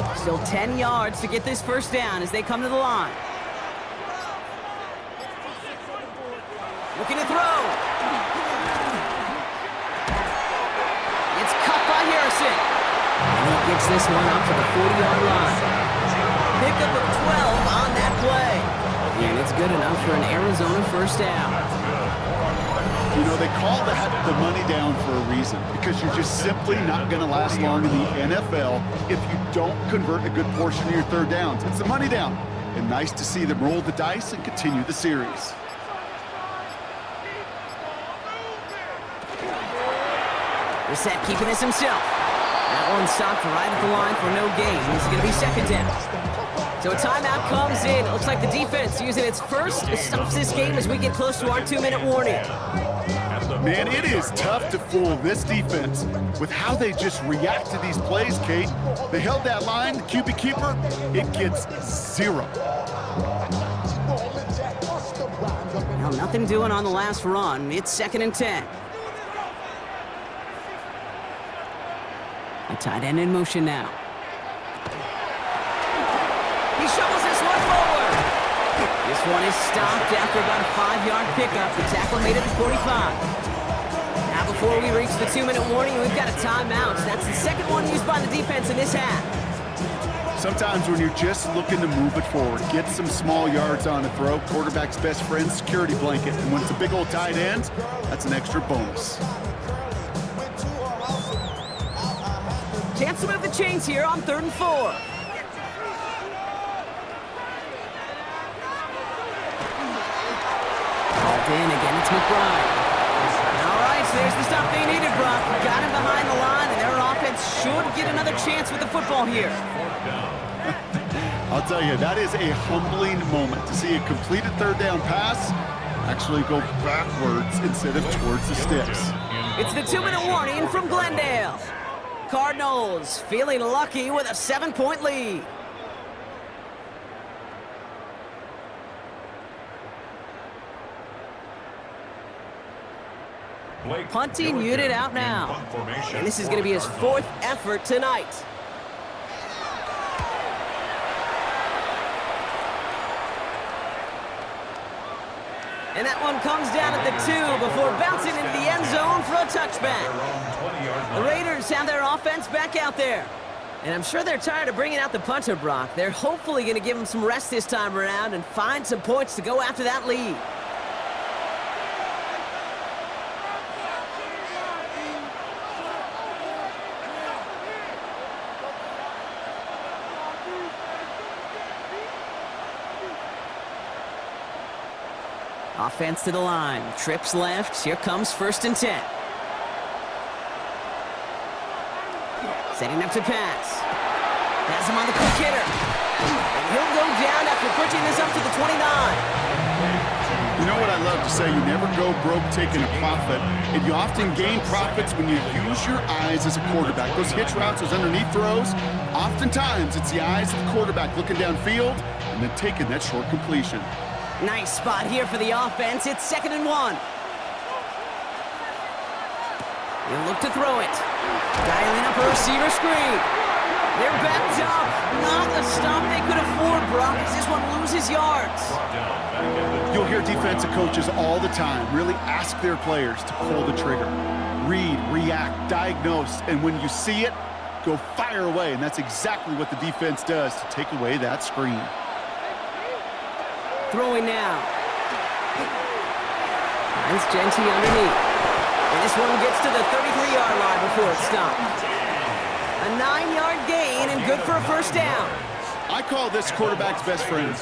10. Still 10 yards to get this first down as they come to the line. Looking to throw. And he gets this one up to the 40-yard line. Pickup of 12 on that play. And it's good enough for an Arizona first down. You know, they call that the money down for a reason, because you're just simply not going to last long in the NFL if you don't convert a good portion of your third downs. It's the money down. And nice to see them roll the dice and continue the series. Brissett keeping this himself. That one stopped right at the line for no gain. This is going to be second down. So a timeout comes in. It looks like the defense using its first stops this game as we get close to our 2-minute warning. Man, it is tough to fool this defense with how they just react to these plays, Kate. They held that line, the QB keeper, it gets 0. Well, nothing doing on the last run. It's second and 10. A tight end in motion now. He shovels this one forward. This one is stopped after about a 5-yard pickup. The tackle made it to 45. Now before we reach the 2-minute warning, we've got a timeout. That's the second one used by the defense in this half. Sometimes when you're just looking to move it forward, get some small yards on a throw, quarterback's best friend, security blanket. And when it's a big old tight end, that's an extra bonus. Chance to move the chains here on 3rd and 4. Called in again, it's McBride. Now There's the stop they needed, Brock. Got him behind the line, and their offense should get another chance with the football here. I'll tell you, that is a humbling moment to see a completed third down pass actually go backwards instead of towards the sticks. It's the 2-minute warning from Glendale. Cardinals feeling lucky with a 7-point lead. Punting unit out now. And this is going to be his 4th effort tonight. And that one comes down at the 2 before bouncing into the end zone for a touchback. The Raiders have their offense back out there. And I'm sure they're tired of bringing out the punter, Brock. They're hopefully going to give him some rest this time around and find some points to go after that lead. Offense to the line. Trips left. Here comes 1st and 10. Setting up to pass. Has him on the quick hitter. And he'll go down after pushing this up to the 29. You know what I love to say? You never go broke taking a profit. And you often gain profits when you use your eyes as a quarterback. Those hitch routes, those underneath throws, oftentimes it's the eyes of the quarterback looking downfield and then taking that short completion. Nice spot here for the offense. It's 2nd and 1. He'll look to throw it. Dialing up a receiver screen. They're backed up. Not a stop they could afford, Brock, as this one loses yards. You'll hear defensive coaches all the time really ask their players to pull the trigger. Read, react, diagnose, and when you see it, go fire away. And that's exactly what the defense does to take away that screen. Throwing now. Finds Genty underneath. And this one gets to the 33-yard line before it's stopped. A 9-yard gain and good for a 1st down. I call this quarterback's best friend.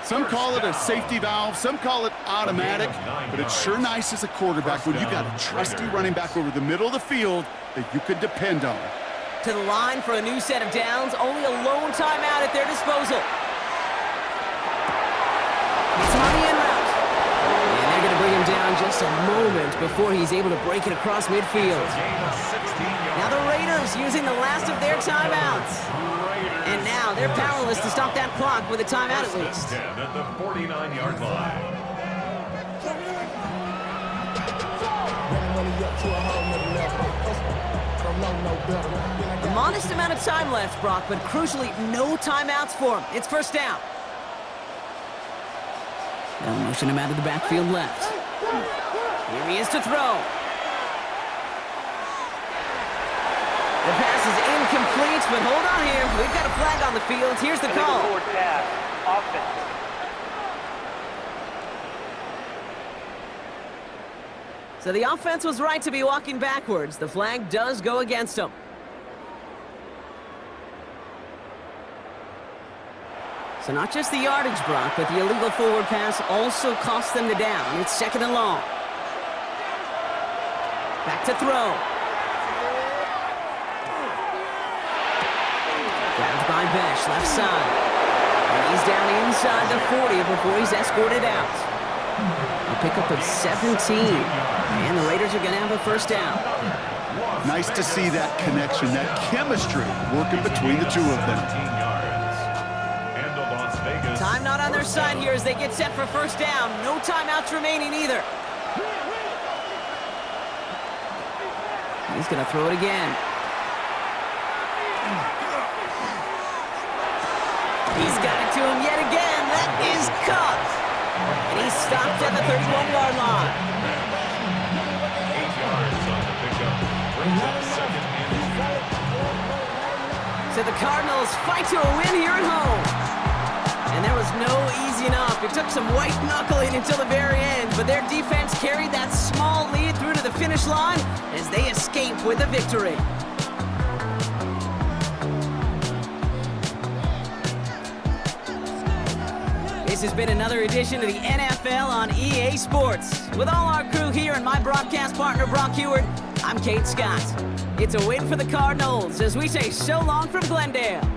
Some call it a safety valve, some call it automatic, but it's sure nice as a quarterback when you got a trusty running back over the middle of the field that you can depend on. To the line for a new set of downs, only a lone timeout at their disposal. It's on the in route. And they're going to bring him down just a moment before he's able to break it across midfield. Now the Raiders using the last of their timeouts. And now they're powerless to stop that clock with a timeout at least. At the 49-yard line. A modest amount of time left, Brock, but crucially no timeouts for him. It's 1st down. They'll motion him out of the backfield left. Here he is to throw. The pass is incomplete, but hold on here. We've got a flag on the field. Here's the call. Forward pass. Offense. So the offense was right to be walking backwards. The flag does go against them. So not just the yardage, Brock, but the illegal forward pass also cost them the down. It's 2nd and long. Back to throw. Grabbed by Besh, left side. And he's down inside the 40 before he's escorted out. A pickup of 17. And the Raiders are going to have a 1st down. Nice to see that connection, that chemistry working between the two of them. Time not on their side here as they get set for 1st down. No timeouts remaining either. He's going to throw it again. He's got it to him yet again. That is caught. And he's stopped at the 31-yard line. 8 yards on the pickup. Brings up 2nd and 2. So the Cardinals fight to a win here at home. And there was no easing up. It took some white knuckling until the very end, but their defense carried that small lead through to the finish line as they escape with a victory. This has been another edition of the NFL on EA Sports. With all our crew here and my broadcast partner, Brock Haurd, I'm Kate Scott. It's a win for the Cardinals as we say so long from Glendale.